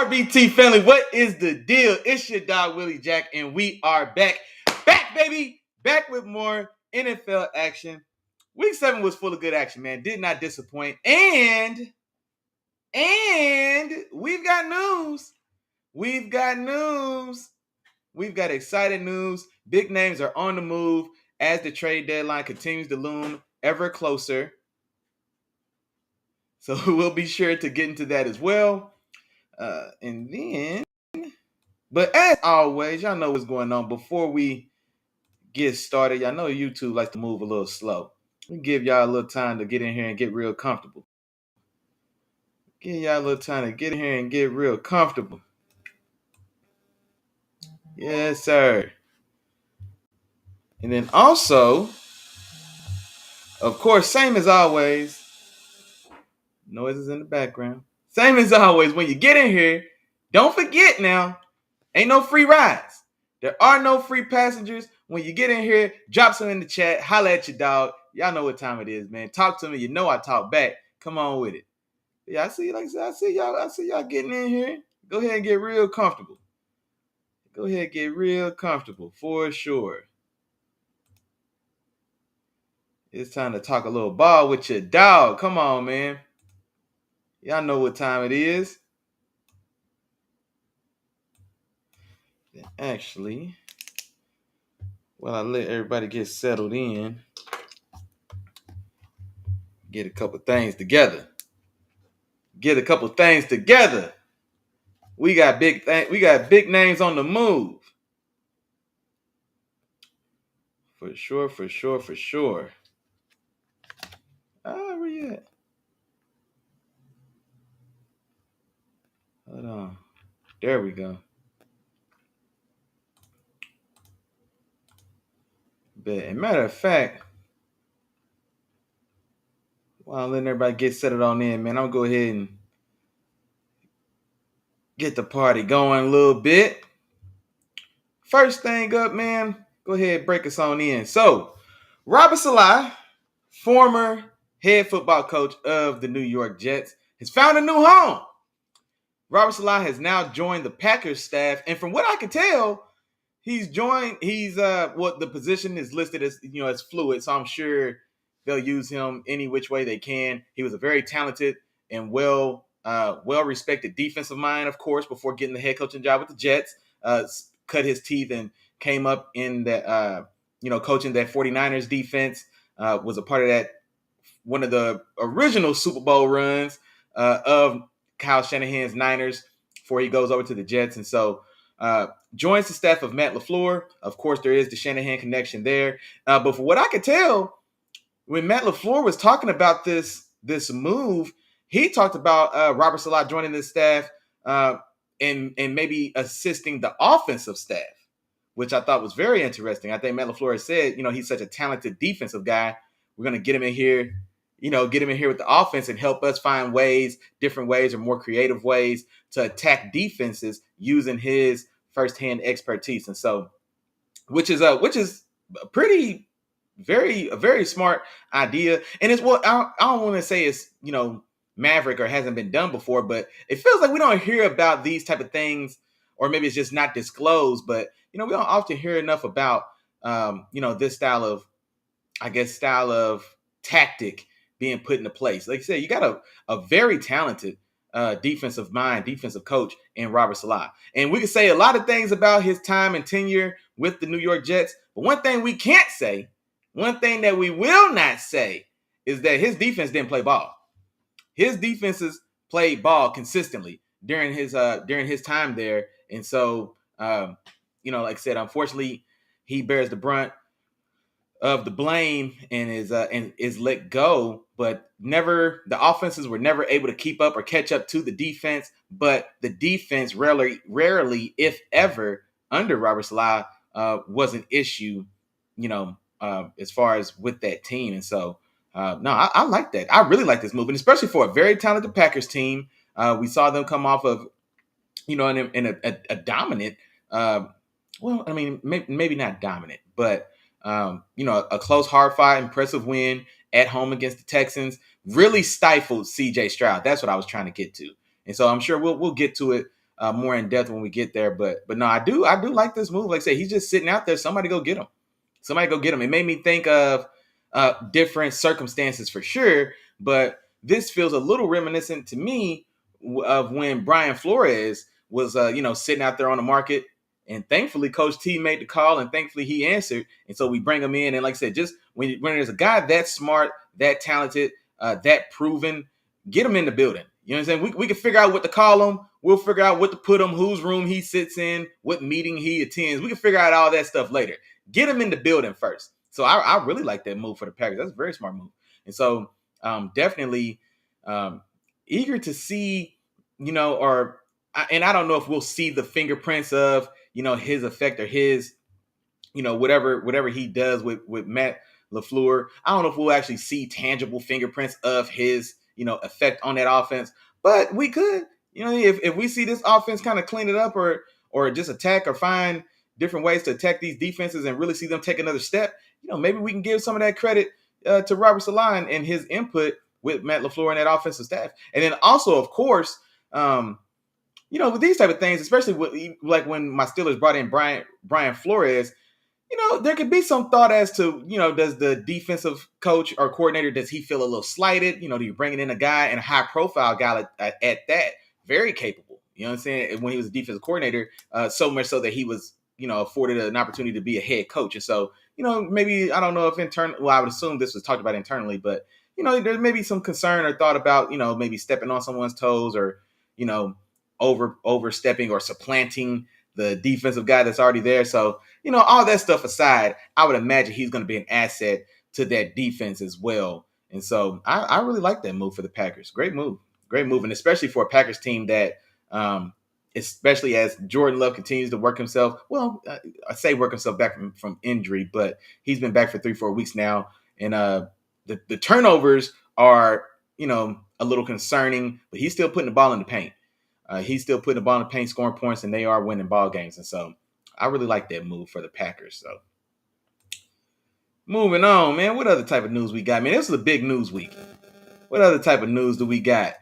RBT family, what is the deal? It's your dog Willie Jack, and we are back, baby, back with more NFL action. Week 7 was full of good action, man. Did not disappoint, and we've got news. We've got news. We've got exciting news. Big names are on the move as the trade deadline continues to loom ever closer. So we'll be sure to get into that as well. But as always, y'all know what's going on. Before we get started, y'all know YouTube likes to move a little slow. We give y'all a little time to get in here and get real comfortable. Give y'all a little time to get in here and get real comfortable. Yes, sir. And then also, of course, same as always, noises in the background. Same as always, when you get in here, don't forget now, ain't no free rides. There are no free passengers. When you get in here, drop some in the chat. Holla at your dog. Y'all know what time it is, man. Talk to me. You know I talk back. Come on with it. Yeah, I see. Like I said, I see y'all getting in here. Go ahead and get real comfortable. Go ahead and get real comfortable for sure. It's time to talk a little ball with your dog. Come on, man. Y'all know what time it is. Actually, while I let everybody get settled in, get a couple things together. We got big names on the move. For sure. Where you at? Hold on. There we go. But as a matter of fact, while I'm letting everybody get settled on in, man, I'm gonna go ahead and get the party going a little bit. First thing up, man, go ahead and break us on in. So, Robert Saleh, former head football coach of the New York Jets, has found a new home. Robert Saleh has now joined the Packers staff, and from what I can tell, what the position is listed as, as fluid, so I'm sure they'll use him any which way they can. He was a very talented and well-respected defensive mind, of course, before getting the head coaching job with the Jets. Cut his teeth and came up in that, coaching that 49ers defense. Was a part of that, one of the original Super Bowl runs of Kyle Shanahan's Niners before he goes over to the Jets. And so joins the staff of Matt LaFleur. Of course, there is the Shanahan connection there. But for what I could tell, when Matt LaFleur was talking about this move, he talked about Robert Saleh joining the staff and maybe assisting the offensive staff, which I thought was very interesting. I think Matt LaFleur said, he's such a talented defensive guy. We're going to get him in here, with the offense and help us find different ways or more creative ways to attack defenses using his firsthand expertise. And so, which is a very smart idea. And it's what I don't want to say is, maverick or hasn't been done before, but it feels like we don't hear about these type of things, or maybe it's just not disclosed, but, we don't often hear enough about, this style of tactic being put into place. Like I said, you got a very talented defensive coach in Robert Saleh. And we can say a lot of things about his time and tenure with the New York Jets, but one thing we can't say, one thing that we will not say, is that his defense didn't play ball. His defenses played ball consistently during his time there. And so, like I said, unfortunately, he bears the brunt of the blame and is let go, but the offenses were never able to keep up or catch up to the defense. But the defense rarely, if ever, under Robert Saleh was an issue, as far as with that team. And so, I like that. I really like this move, and especially for a very talented Packers team. We saw them come off of, in a dominant, maybe not dominant, but a close, hard-fought, impressive win at home against the Texans. Really stifled C.J. Stroud. That's what I was trying to get to. And so I'm sure we'll get to it more in depth when we get there. But no, I do like this move. Like I say, he's just sitting out there. Somebody go get him. Somebody go get him. It made me think of different circumstances for sure, but this feels a little reminiscent to me of when Brian Flores was, sitting out there on the market. And thankfully, Coach T made the call, and thankfully he answered. And so we bring him in. And like I said, just when there's a guy that smart, that talented, that proven, get him in the building. You know what I'm saying? We can figure out what to call him. We'll figure out what to put him, whose room he sits in, what meeting he attends. We can figure out all that stuff later. Get him in the building first. So I really like that move for the Packers. That's a very smart move. And so definitely eager to see, and I don't know if we'll see the fingerprints of, his effect or his, whatever he does with Matt LaFleur. I don't know if we'll actually see tangible fingerprints of his, effect on that offense, but we could, if we see this offense kind of clean it up or just attack or find different ways to attack these defenses and really see them take another step, maybe we can give some of that credit to Robert Saleh and his input with Matt LaFleur and that offensive staff. And then also, of course, with these type of things, especially like when my Steelers brought in Brian Flores, there could be some thought as to, does the defensive coach or coordinator, does he feel a little slighted? Do you bringing in a guy and a high profile guy at that, very capable, you know what I'm saying? When he was a defensive coordinator, so much so that he was, afforded an opportunity to be a head coach. And so, maybe, I don't know if I would assume this was talked about internally, but, there may be some concern or thought about, maybe stepping on someone's toes or, overstepping or supplanting the defensive guy that's already there. So, all that stuff aside, I would imagine he's going to be an asset to that defense as well. And so I really like that move for the Packers. Great move. And especially for a Packers team that, especially as Jordan Love continues to work himself. Well, I say work himself back from injury, but he's been back for 3-4 weeks now. And the turnovers are, a little concerning, but he's still putting the ball in the paint. He's still putting the ball in the paint, scoring points, and they are winning ball games. And so I really like that move for the Packers. So moving on, man. What other type of news we got? Man, this was a big news week. What other type of news do we got?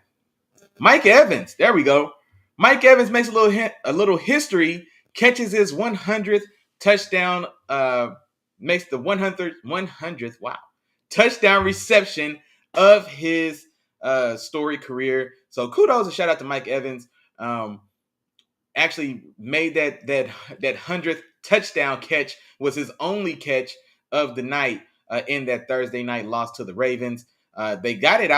Mike Evans. There we go. Mike Evans makes a little history, catches his 100th touchdown, makes the 100th touchdown reception of his storied career. So kudos and shout out to Mike Evans. Actually made that 100th touchdown catch, was his only catch of the night in that Thursday night loss to the Ravens. They got that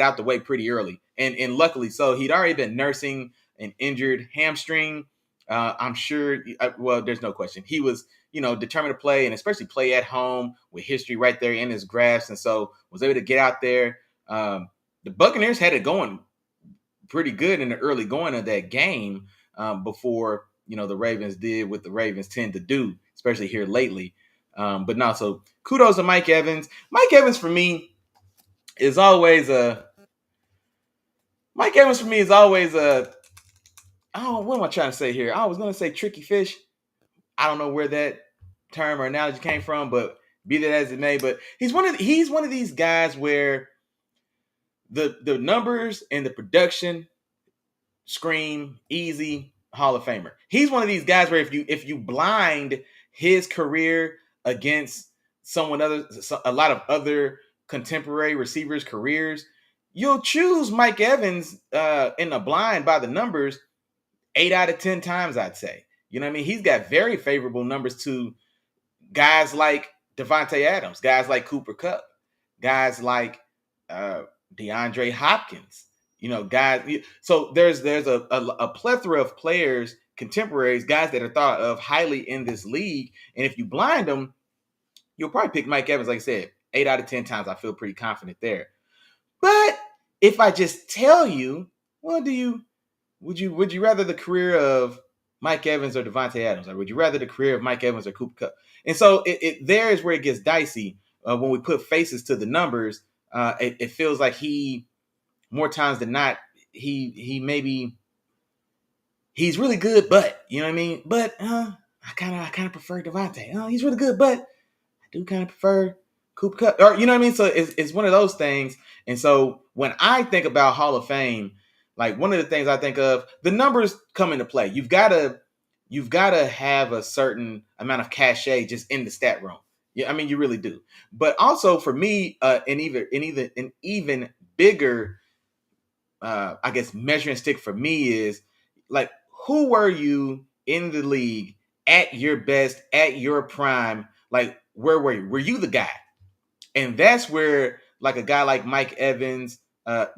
out the way pretty early, and luckily so. He'd already been nursing an injured hamstring. I'm sure. Well, there's no question. He was, determined to play, and especially play at home with history right there in his grasp, and so was able to get out there. The Buccaneers had it going pretty good in the early going of that game before, the Ravens did what the Ravens tend to do, especially here lately. But no, so kudos to Mike Evans. Mike Evans for me is always a. Oh, what am I trying to say here? I was going to say tricky fish. I don't know where that term or analogy came from, but be that as it may, but he's one of these guys where the numbers and the production scream easy Hall of Famer. He's one of these guys where if you blind his career against a lot of other contemporary receivers' careers, you'll choose Mike Evans in the blind by the numbers 8 out of 10 times, I'd say. You know what I mean? He's got very favorable numbers to guys like Devontae Adams, guys like Cooper Kupp, guys like DeAndre Hopkins, guys. So there's a plethora of players, contemporaries, guys that are thought of highly in this league. And if you blind them, you'll probably pick Mike Evans. Like I said, 8 out of 10 times, I feel pretty confident there. But if I just tell you, well, would you rather the career of Mike Evans or Devontae Adams? Or would you rather the career of Mike Evans or Cooper Kupp? And so there is where it gets dicey when we put faces to the numbers. It feels like he, more times than not, he's really good, but you know what I mean. But I kind of prefer Devontae. He's really good, but I do kind of prefer Cooper Kupp, or you know what I mean. So it's one of those things. And so when I think about Hall of Fame, like one of the things I think of, the numbers come into play. You've gotta have a certain amount of cachet just in the stat room. Yeah, I mean you really do. But also for me, an even bigger I guess measuring stick for me is like who were you in the league at your best, at your prime? Like where were you? Were you the guy? And that's where like a guy like Mike Evans,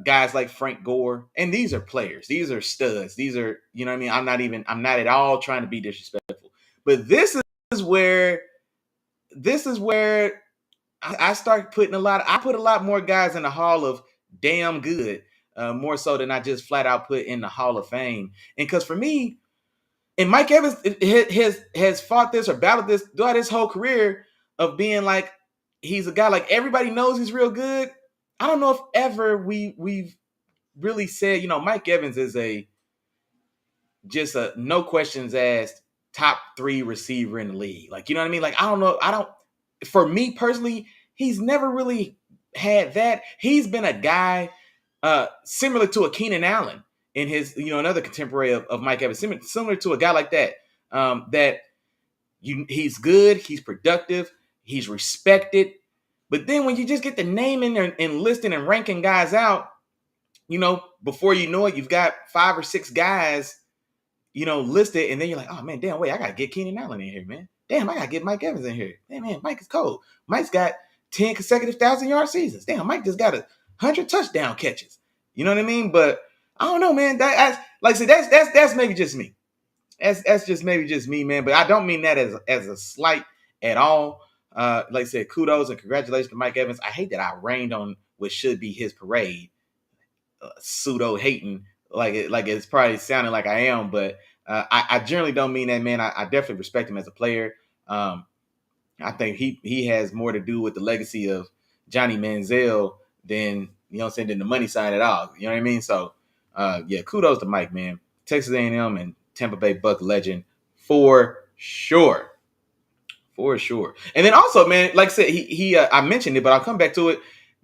guys like Frank Gore, and these are players. These are studs. These are, you know what I mean? I'm not at all trying to be disrespectful. But is where this is where I start putting I put a lot more guys in the hall of damn good, more so than I just flat out put in the Hall of Fame. And because for me, and Mike Evans has fought this or battled this throughout his whole career of being like he's a guy like everybody knows he's real good. I don't know if ever we've really said, Mike Evans is a just a no questions asked top 3 receiver in the league. Like, you know what I mean? Like, I don't know. I don't, for me personally, he's never really had that. He's been a guy similar to a Keenan Allen in his, another contemporary of Mike Evans, similar to a guy like that. He's good, he's productive, he's respected. But then when you just get the naming and listing and ranking guys out, before you know it, you've got 5 or 6 guys listed, and then you're like, oh man, damn, wait, I gotta get Keenan Allen in here, man. Damn, I gotta get Mike Evans in here. Damn, man, Mike is cold. Mike's got 10 consecutive 1,000-yard seasons. Damn, Mike just got 100 touchdown catches. You know what I mean? But I don't know, man. Like I said, that's maybe just me. That's just maybe just me, man. But I don't mean that as a slight at all. Like I said, kudos and congratulations to Mike Evans. I hate that I rained on what should be his parade, pseudo hating like it's probably sounding like I am, but I generally don't mean that, man. I definitely respect him as a player. I think he has more to do with the legacy of Johnny Manziel than than the money sign at all. You know what I mean? So yeah, kudos to Mike, man. Texas A&M and Tampa Bay Buck legend for sure. For sure. And then also, man, like I said, he I mentioned it, but I'll come back to it.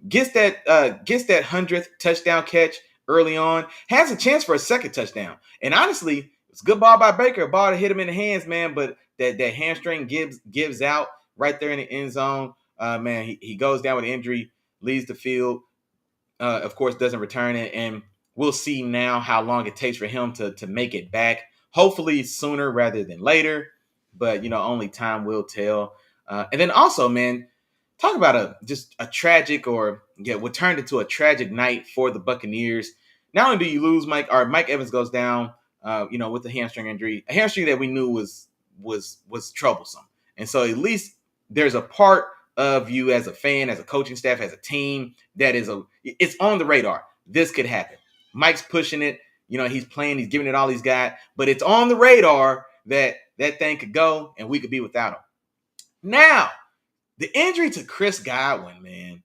Gets that 100th touchdown catch early on, has a chance for a second touchdown. And honestly, it's a good ball by Baker, a ball to hit him in the hands, man. But that hamstring gives out right there in the end zone. Man, he goes down with an injury, leaves the field. Of course, doesn't return it, and we'll see now how long it takes for him to make it back. Hopefully sooner rather than later, but only time will tell. And then also, man, talk about just a tragic what turned into a tragic night for the Buccaneers. Not only do you lose Mike Evans goes down, with a hamstring injury, a hamstring that we knew was troublesome. And so at least there's a part of you as a fan, as a coaching staff, as a team that it's on the radar. This could happen. Mike's pushing it. He's playing, he's giving it all he's got, but it's on the radar that thing could go and we could be without him. Now, the injury to Chris Godwin, man.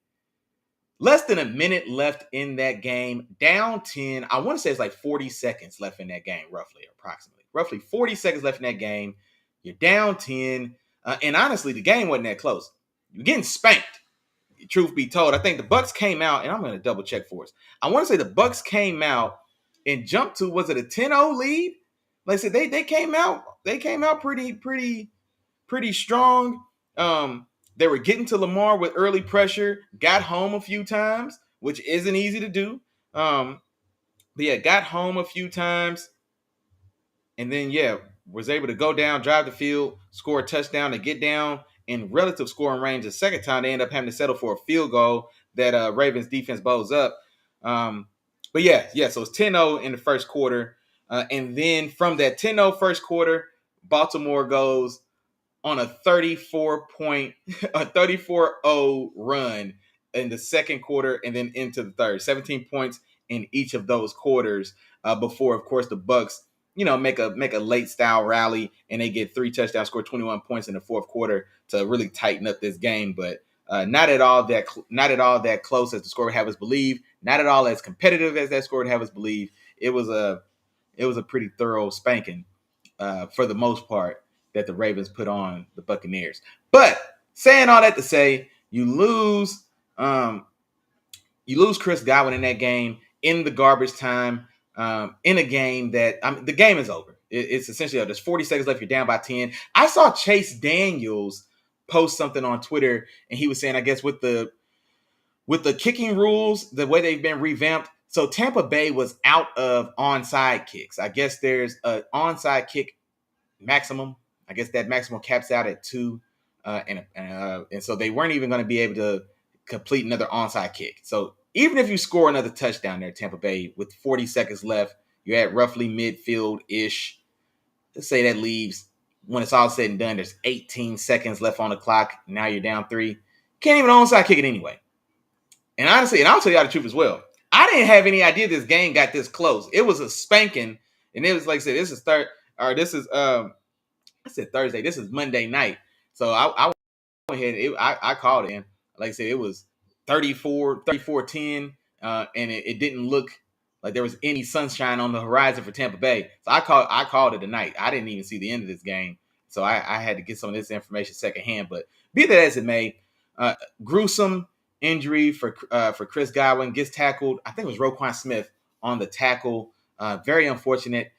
Less than a minute left in that game, down 10. I want to say it's like 40 seconds left in that game, approximately. Roughly 40 seconds left in that game. You're down 10. And honestly, the game wasn't that close. You're getting spanked, truth be told. I think the Bucs came out, and I'm going to double check for us. I want to say the Bucs came out and jumped to, was it a 10-0 lead? Like I said, they came out pretty strong. They were getting to Lamar with early pressure, got home a few times, which isn't easy to do. But yeah, got home a few times. And then, was able to go down, drive the field, score a touchdown to get down in relative scoring range. The second time, they end up having to settle for a field goal that Ravens defense bows up. But yeah, so it's 10-0 in the first quarter. And then from that 10-0 first quarter, Baltimore goes on a 34-0 run in the second quarter and then into the third. 17 points in each of those quarters before, of course, the Bucs, make a late style rally and they get 3 touchdowns, score 21 points in the fourth quarter to really tighten up this game. But not at all that close as the score would have us believe. Not at all as competitive as that score would have us believe. It was a pretty thorough spanking for the most part that the Ravens put on the Buccaneers. But saying all that to say, you lose Chris Godwin in that game in the garbage time. in a game that the game is over. It's essentially there's 40 seconds left. You're down by 10. I saw Chase Daniels post something on Twitter, and he was saying, I guess with the kicking rules, the way they've been revamped. So Tampa Bay was out of onside kicks. I guess there's an onside kick maximum. I guess that maximum caps out at 2, and so they weren't even going to be able to complete another onside kick. So even if you score another touchdown there, Tampa Bay, with 40 seconds left, you're at roughly midfield ish. Let's say that leaves, when it's all said and done, there's 18 seconds left on the clock. Now you're down 3. Can't even onside kick it anyway. And honestly, and I'll tell you all the truth as well, I didn't have any idea this game got this close. It was a spanking, and it was like I said, I said Thursday. This is Monday night. So I went ahead and I called it. And like I said, it was 34-10, and it didn't look like there was any sunshine on the horizon for Tampa Bay. So I called it a night. I didn't even see the end of this game. So I had to get some of this information secondhand. But be that as it may, gruesome injury for Chris Godwin. Gets tackled. I think it was Roquan Smith on the tackle. Very unfortunate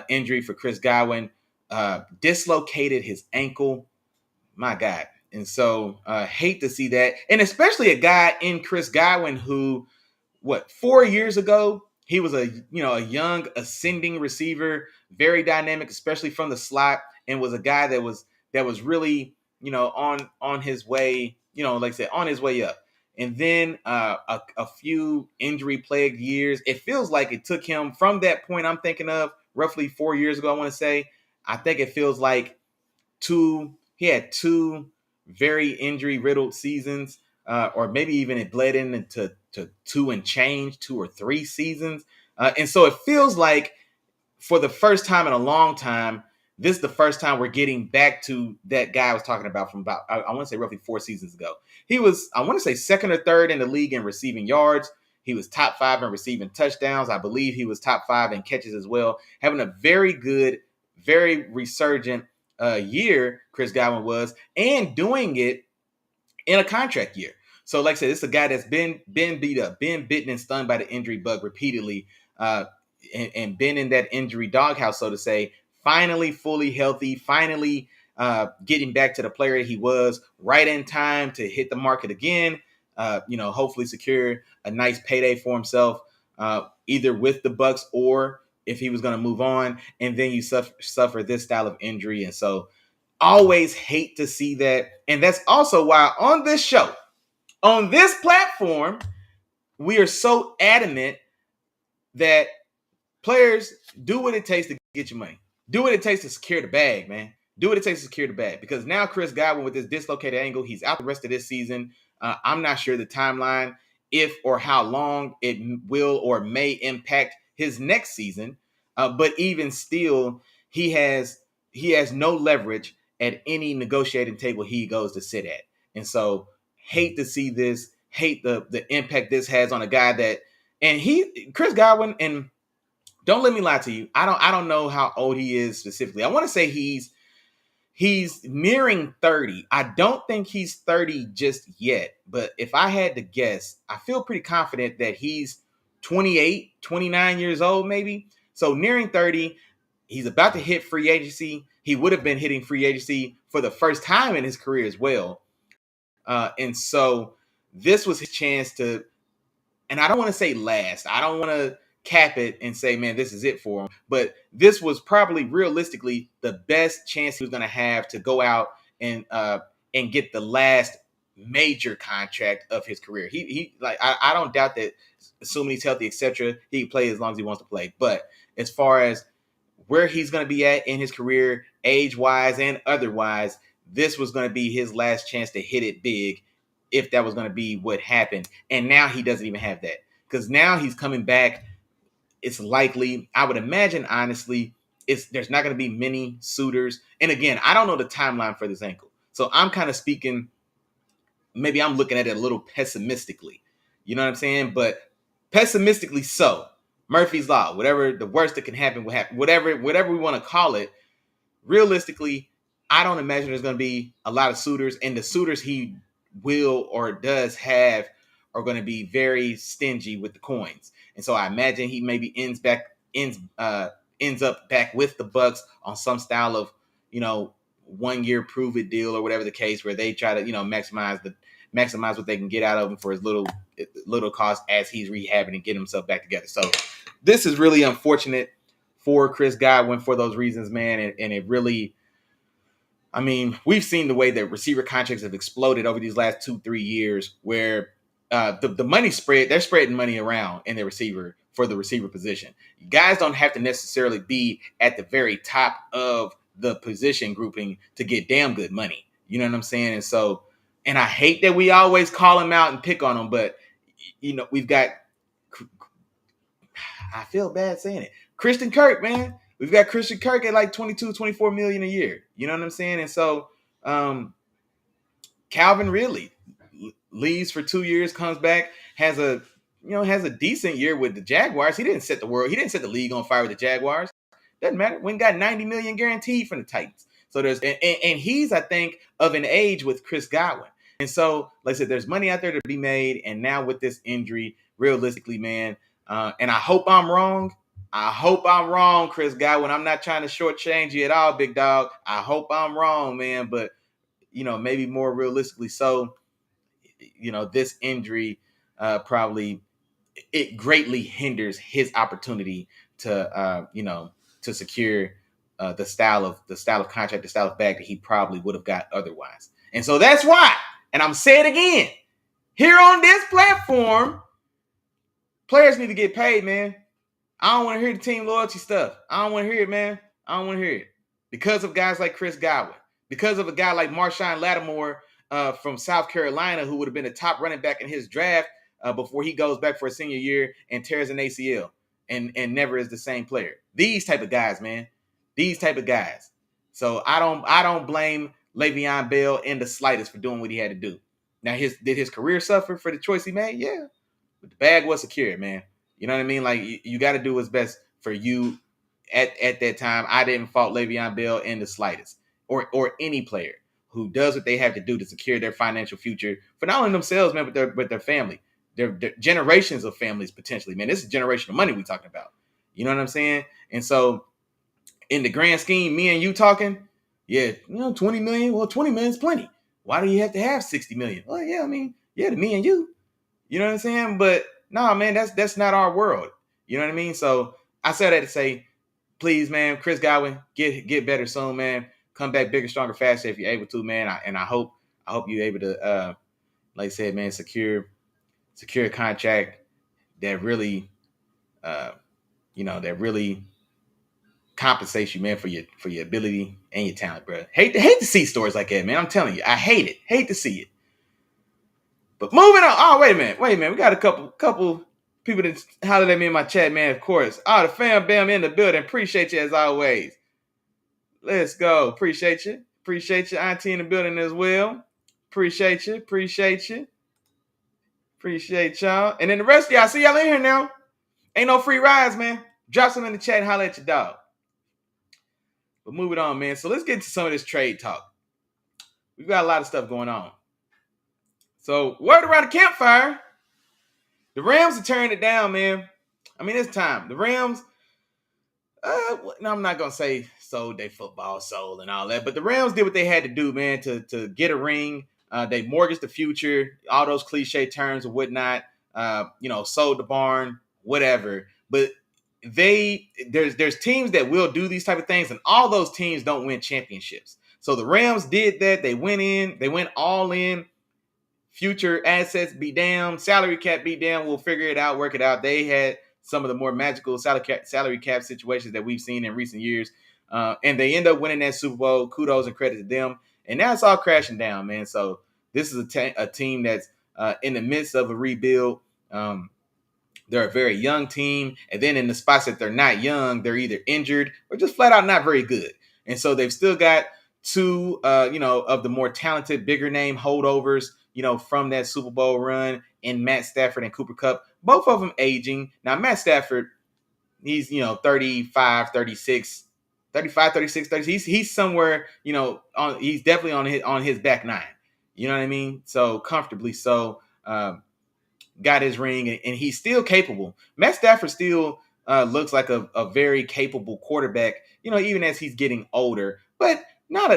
injury for Chris Godwin. Dislocated his ankle. My God. And so hate to see that. And especially a guy in Chris Godwin who, 4 years ago, he was a young ascending receiver, very dynamic, especially from the slot, and was a guy that was really, on his way, like I said, on his way up. And then a few injury plagued years. It feels like it took him from that point I'm thinking of roughly 4 years ago, I want to say. I think it feels like he had two very injury riddled seasons, or maybe even it bled into 2 or 3 seasons. And so it feels like for the first time in a long time, this is the first time we're getting back to that guy I was talking about from about, I want to say roughly 4 seasons ago. He was, I want to say, second or third in the league in receiving yards. He was top 5 in receiving touchdowns. I believe he was top 5 in catches as well. Having a very good, very resurgent year, Chris Godwin was, and doing it in a contract year. So, like I said, this is a guy that's been beat up, been bitten and stung by the injury bug repeatedly, and been in that injury doghouse, so to say. Finally, fully healthy. Finally, getting back to the player he was, right in time to hit the market again. Hopefully secure a nice payday for himself, either with the Bucs or if he was going to move on. And then you suffer this style of injury, and so always hate to see that. And that's also why on this show, on this platform, we are so adamant that players do what it takes to get your money. Do what it takes to secure the bag, man. Do what it takes to secure the bag. Because now Chris Godwin, with this dislocated ankle, he's out the rest of this season. I'm not sure the timeline, if or how long it will or may impact his next season. But even still, he has no leverage at any negotiating table he goes to sit at. And so hate to see this, hate the impact this has on a guy that, and Chris Godwin, and don't let me lie to you, I don't know how old he is specifically. I want to say he's nearing 30. I don't think he's 30 just yet, but if I had to guess, I feel pretty confident that he's 28, 29 years old maybe. So nearing 30, he's about to hit free agency. He would have been hitting free agency for the first time in his career as well. And so this was his chance to, and I don't want to say last. I don't want to cap it and say, man, this is it for him. But this was probably realistically the best chance he was going to have to go out and get the last major contract of his career. He like I don't doubt that, assuming he's healthy, etc., he can play as long as he wants to play. But as far as where he's going to be at in his career, age-wise and otherwise, this was going to be his last chance to hit it big, if that was going to be what happened. And now he doesn't even have that, because now he's coming back. It's likely, I would imagine, honestly, there's not going to be many suitors. And again, I don't know the timeline for this ankle. So I'm kind of speaking, maybe I'm looking at it a little pessimistically. You know what I'm saying? But pessimistically so. Murphy's Law, whatever the worst that can happen will happen. Whatever we want to call it, realistically, I don't imagine there's going to be a lot of suitors. And the suitors he will or does have are going to be very stingy with the coins. and so I imagine he maybe ends up back with the Bucks on some style of 1 year prove it deal or whatever the case, where they try to maximize what they can get out of him for as little cost as he's rehabbing and getting himself back together. So this is really unfortunate for Chris Godwin for those reasons, man, and it really. I mean, we've seen the way that receiver contracts have exploded over these last 2-3 years, where the money spread, they're spreading money around in the receiver for the receiver position. Guys don't have to necessarily be at the very top of the position grouping to get damn good money. You know what I'm saying? And so, and I hate that we always call him out and pick on him, but we've got, I feel bad saying it, Christian Kirk, man. We've got Christian Kirk at like 22, 24 million a year. You know what I'm saying? And so Calvin Ridley leaves for 2 years, comes back, has a decent year with the Jaguars. He didn't set the league on fire with the Jaguars. Doesn't matter. We got 90 million guaranteed from the Titans. So there's and he's, I think, of an age with Chris Godwin. And so, like I said, there's money out there to be made. And now with this injury, realistically, man, and I hope I'm wrong. Chris Godwin. I'm not trying to shortchange you at all, big dog. I hope I'm wrong, man. But, maybe more realistically so, this injury probably, it greatly hinders his opportunity to, to secure the style of contract, the style of bag that he probably would have got otherwise. And so that's why, and I'm saying it again, here on this platform, players need to get paid, man. I don't want to hear the team loyalty stuff. I don't want to hear it, man. I don't want to hear it. Because of guys like Chris Godwin. Because of a guy like Marshawn Lattimore from South Carolina, who would have been a top running back in his draft before he goes back for a senior year and tears an ACL and never is the same player. These type of guys, man. These type of guys. So I don't blame Le'Veon Bell in the slightest for doing what he had to do. Now, did his career suffer for the choice he made? Yeah. But the bag was secured, man. You know what I mean? Like, you got to do what's best for you at that time. I didn't fault Le'Veon Bell in the slightest, or any player who does what they have to do to secure their financial future for not only themselves, man, but their family, their generations of families potentially. Man, this is generational money we're talking about. You know what I'm saying? And so, in the grand scheme, me and you talking, yeah, 20 million. Well, 20 million is plenty. Why do you have to have 60 million? Well, yeah, I mean, yeah, to me and you. You know what I'm saying? But no, man, that's not our world. You know what I mean? So I said that to say, please, man, Chris Godwin, get better soon, man. Come back bigger, stronger, faster if you're able to, man. I hope you're able to, like I said, man, secure a contract that really, that really compensates you, man, for your ability and your talent, bro. Hate to see stories like that, man. I'm telling you, I hate it. Hate to see it. But moving on. Oh, wait a minute. We got a couple people that hollered at me in my chat, man, of course. Oh, the fam bam in the building. Appreciate you as always. Let's go. Appreciate you. Appreciate you. Auntie in the building as well. Appreciate you. Appreciate y'all. And then the rest of y'all, see y'all in here now. Ain't no free rides, man. Drop some in the chat and holler at your dog. But moving on, man. So let's get into some of this trade talk. We've got a lot of stuff going on. So, word around the campfire, the Rams are turning it down, man. I mean, it's time. The Rams, no, I'm not going to say sold their football soul and all that, but the Rams did what they had to do, man, to get a ring. They mortgaged the future, all those cliche terms and whatnot, sold the barn, whatever. But there's teams that will do these type of things, and all those teams don't win championships. So the Rams did that. They went all in. Future assets be down, salary cap be down. We'll figure it out, work it out. They had some of the more magical salary cap situations that we've seen in recent years, and they end up winning that Super Bowl. Kudos and credit to them. And now it's all crashing down, man. So this is a team that's in the midst of a rebuild. They're a very young team, and then in the spots that they're not young, they're either injured or just flat out not very good. And so they've still got two, of the more talented, bigger name holdovers, from that Super Bowl run in Matt Stafford and Cooper Kupp, both of them aging. Now, Matt Stafford, he's, 35, 36, 30. He's somewhere, he's definitely on his back nine. You know what I mean? So comfortably so. got his ring, and he's still capable. Matt Stafford still looks like a very capable quarterback, even as he's getting older, but not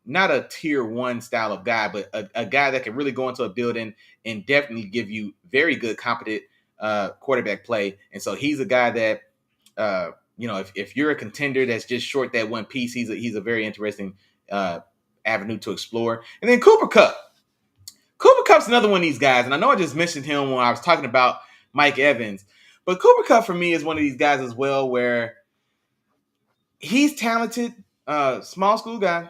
not a tier one style of guy, but a guy that can really go into a building and definitely give you very good, competent quarterback play. And so he's a guy that, if you're a contender that's just short that one piece, he's a very interesting avenue to explore. And then Cooper Kupp. Cooper Kupp's another one of these guys, and I know I just mentioned him when I was talking about Mike Evans, but Cooper Kupp for me is one of these guys as well where he's talented, small school guy.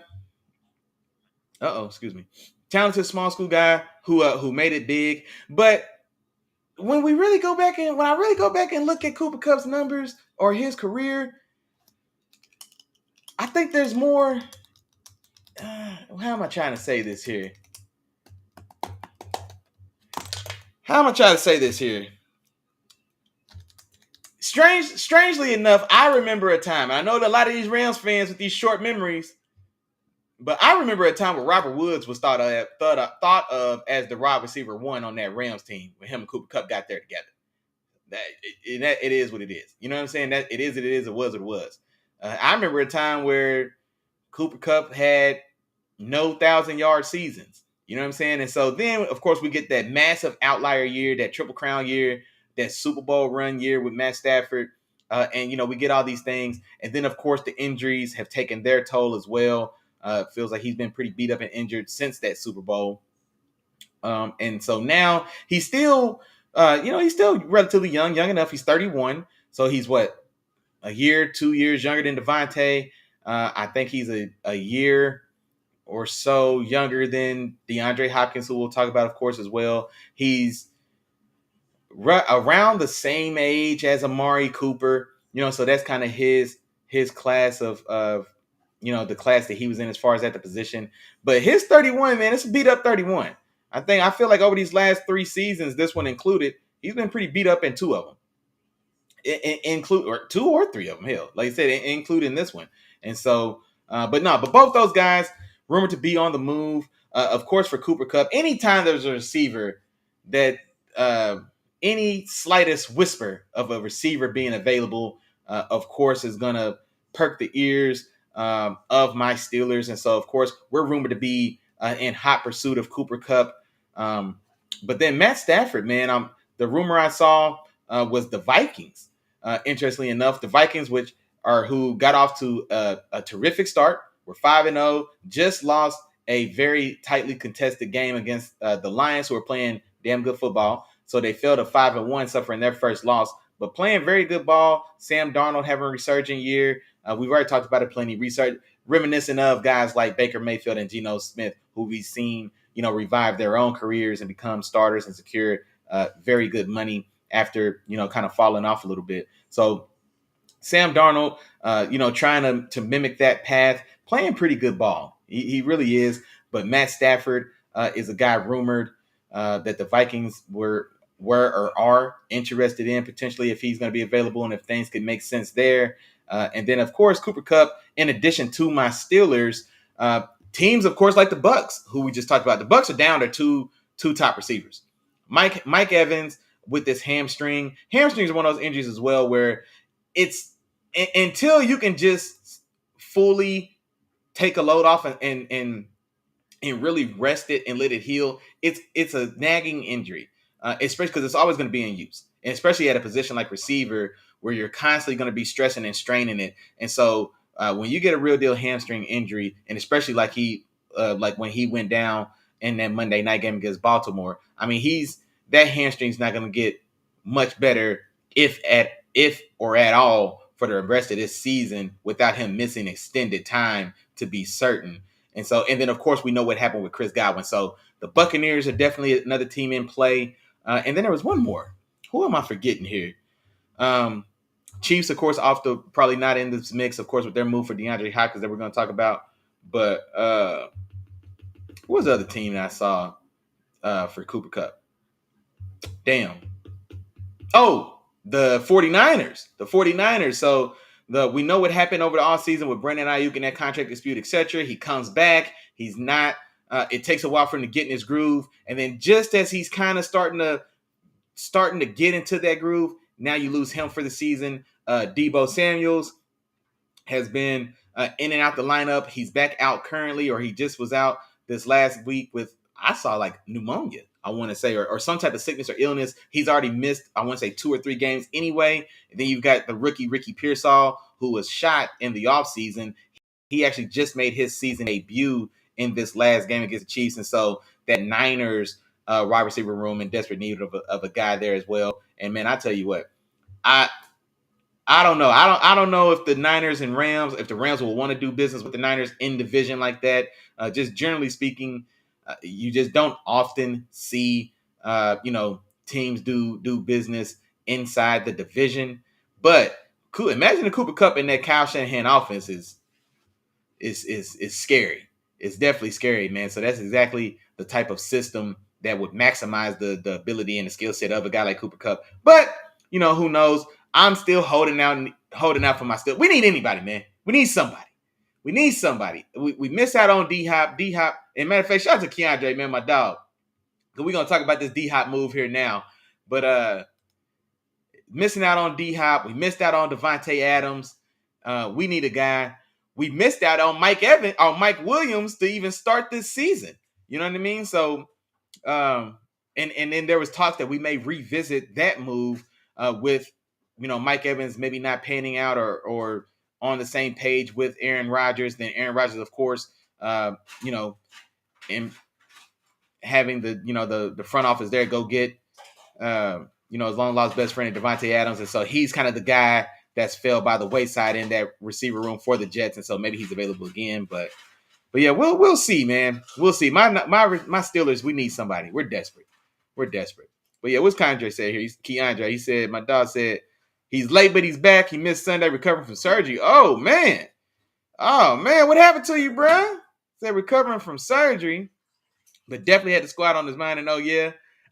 Excuse me. Talented small school guy who made it big. But when I really go back and look at Cooper Kupp's numbers or his career, I think there's more. How am I trying to say this here? Strangely enough, I remember a time. I know that a lot of these Rams fans with these short memories, but I remember a time where Robert Woods was thought of as the wide receiver one on that Rams team when him and Cooper Kupp got there together. That it is what it is. You know what I'm saying? That it is what it is. It was what it was. I remember a time where Cooper Kupp had no 1,000-yard seasons. You know what I'm saying? And so then, of course, we get that massive outlier year, that Triple Crown year, that Super Bowl run year with Matt Stafford. And we get all these things. And then, of course, the injuries have taken their toll as well. Feels like he's been pretty beat up and injured since that Super Bowl. And so now he's still, he's still relatively young enough. He's 31. So he's what, a year, 2 years younger than Devontae. I think he's a year or so younger than DeAndre Hopkins, who we'll talk about, of course, as well. He's around the same age as Amari Cooper, so that's kind of his class of the class that he was in as far as at the position. But his 31, man, it's a beat up 31. I feel like over these last 3 seasons, this one included, he's been pretty beat up in 2 of them. Or 2 or 3 of them, hell, like I said, including this one. And so, but both those guys rumored to be on the move. Of course, for Cooper Kupp, anytime there's a receiver that any slightest whisper of a receiver being available, of course, is going to perk the ears of my Steelers. And so, of course, we're rumored to be in hot pursuit of Cooper Kupp. But then Matt Stafford, man, the rumor I saw was the Vikings. Interestingly enough, the Vikings, who got off to a terrific start, were 5-0, just lost a very tightly contested game against the Lions, who are playing damn good football. So they fell to 5-1, suffering their first loss, but playing very good ball. Sam Darnold having a resurgent year. We've already talked about it plenty. Reminiscent of guys like Baker Mayfield and Geno Smith, who we've seen, revive their own careers and become starters and secure very good money after, kind of falling off a little bit. So Sam Darnold, trying to mimic that path, playing pretty good ball. He really is. But Matt Stafford is a guy rumored that the Vikings were or are interested in potentially if he's going to be available and if things could make sense there. And then, of course, Cooper Kupp, in addition to my Steelers, teams, of course, like the Bucs, who we just talked about. The Bucs are down to two top receivers. Mike Evans with this hamstring. Hamstrings are one of those injuries as well where it's until you can just fully take a load off and really rest it and let it heal, it's a nagging injury, especially because it's always going to be in use, and especially at a position like receiver where you're constantly going to be stressing and straining it. And so when you get a real deal hamstring injury, and especially like when he went down in that Monday night game against Baltimore, I mean, that hamstring's not going to get much better if or at all for the rest of this season without him missing extended time, to be certain. And then, of course, we know what happened with Chris Godwin. So the Buccaneers are definitely another team in play. And then there was one more. Who am I forgetting here? Chiefs, of course, probably not in this mix, of course, with their move for DeAndre Hopkins that we're going to talk about. But what was the other team that I saw for Cooper Kupp? Damn. Oh, the 49ers. The 49ers. So we know what happened over the offseason with Brandon Ayuk and that contract dispute, etc. He comes back. He's not It takes a while for him to get in his groove, and then just as he's kind of starting to get into that groove, now you lose him for the season. Debo Samuels has been in and out the lineup. He's back out currently, or he just was out this last week with, I saw, like pneumonia, I want to say, or some type of sickness or illness. He's already missed, I want to say, 2 or 3 games anyway. And then you've got the rookie Ricky Pearsall, who was shot in the offseason. He actually just made his season debut in this last game against the Chiefs. And so that Niners wide receiver room in desperate need of a guy there as well. And man, I tell you what, I I don't know. I don't know if the Niners and Rams, if the Rams will want to do business with the Niners in division like that. Just generally speaking, you just don't often see teams do business inside the division. But imagine the Cooper Cup in that Kyle Shanahan offense is scary. It's definitely scary, man. So that's exactly the type of system that would maximize the ability and the skill set of a guy like Cooper Cup. But who knows? I'm still holding out for my still. We need anybody, man. We need somebody. We need somebody. We miss out on D Hop. D Hop. And matter of fact, shout out to Keandre, man, my dog. We're gonna talk about this D Hop move here now. But missing out on D Hop. We missed out on Devontae Adams. We need a guy. We missed out on Mike Williams to even start this season. You know what I mean? So, and then there was talk that we may revisit that move with Mike Evans maybe not panning out or on the same page with Aaron Rodgers. Then Aaron Rodgers, of course, and having the front office there go get his long lost best friend Devontae Adams, and so he's kind of the guy that's fell by the wayside in that receiver room for the Jets, and so maybe he's available again. But yeah, we'll see, man. We'll see. My Steelers, we need somebody. We're desperate. But yeah, what's Keandre said here? Keandre, he said, my dog said he's late, but he's back. He missed Sunday recovering from surgery. Oh man, what happened to you, bro? Said recovering from surgery, but definitely had the squad on his mind. And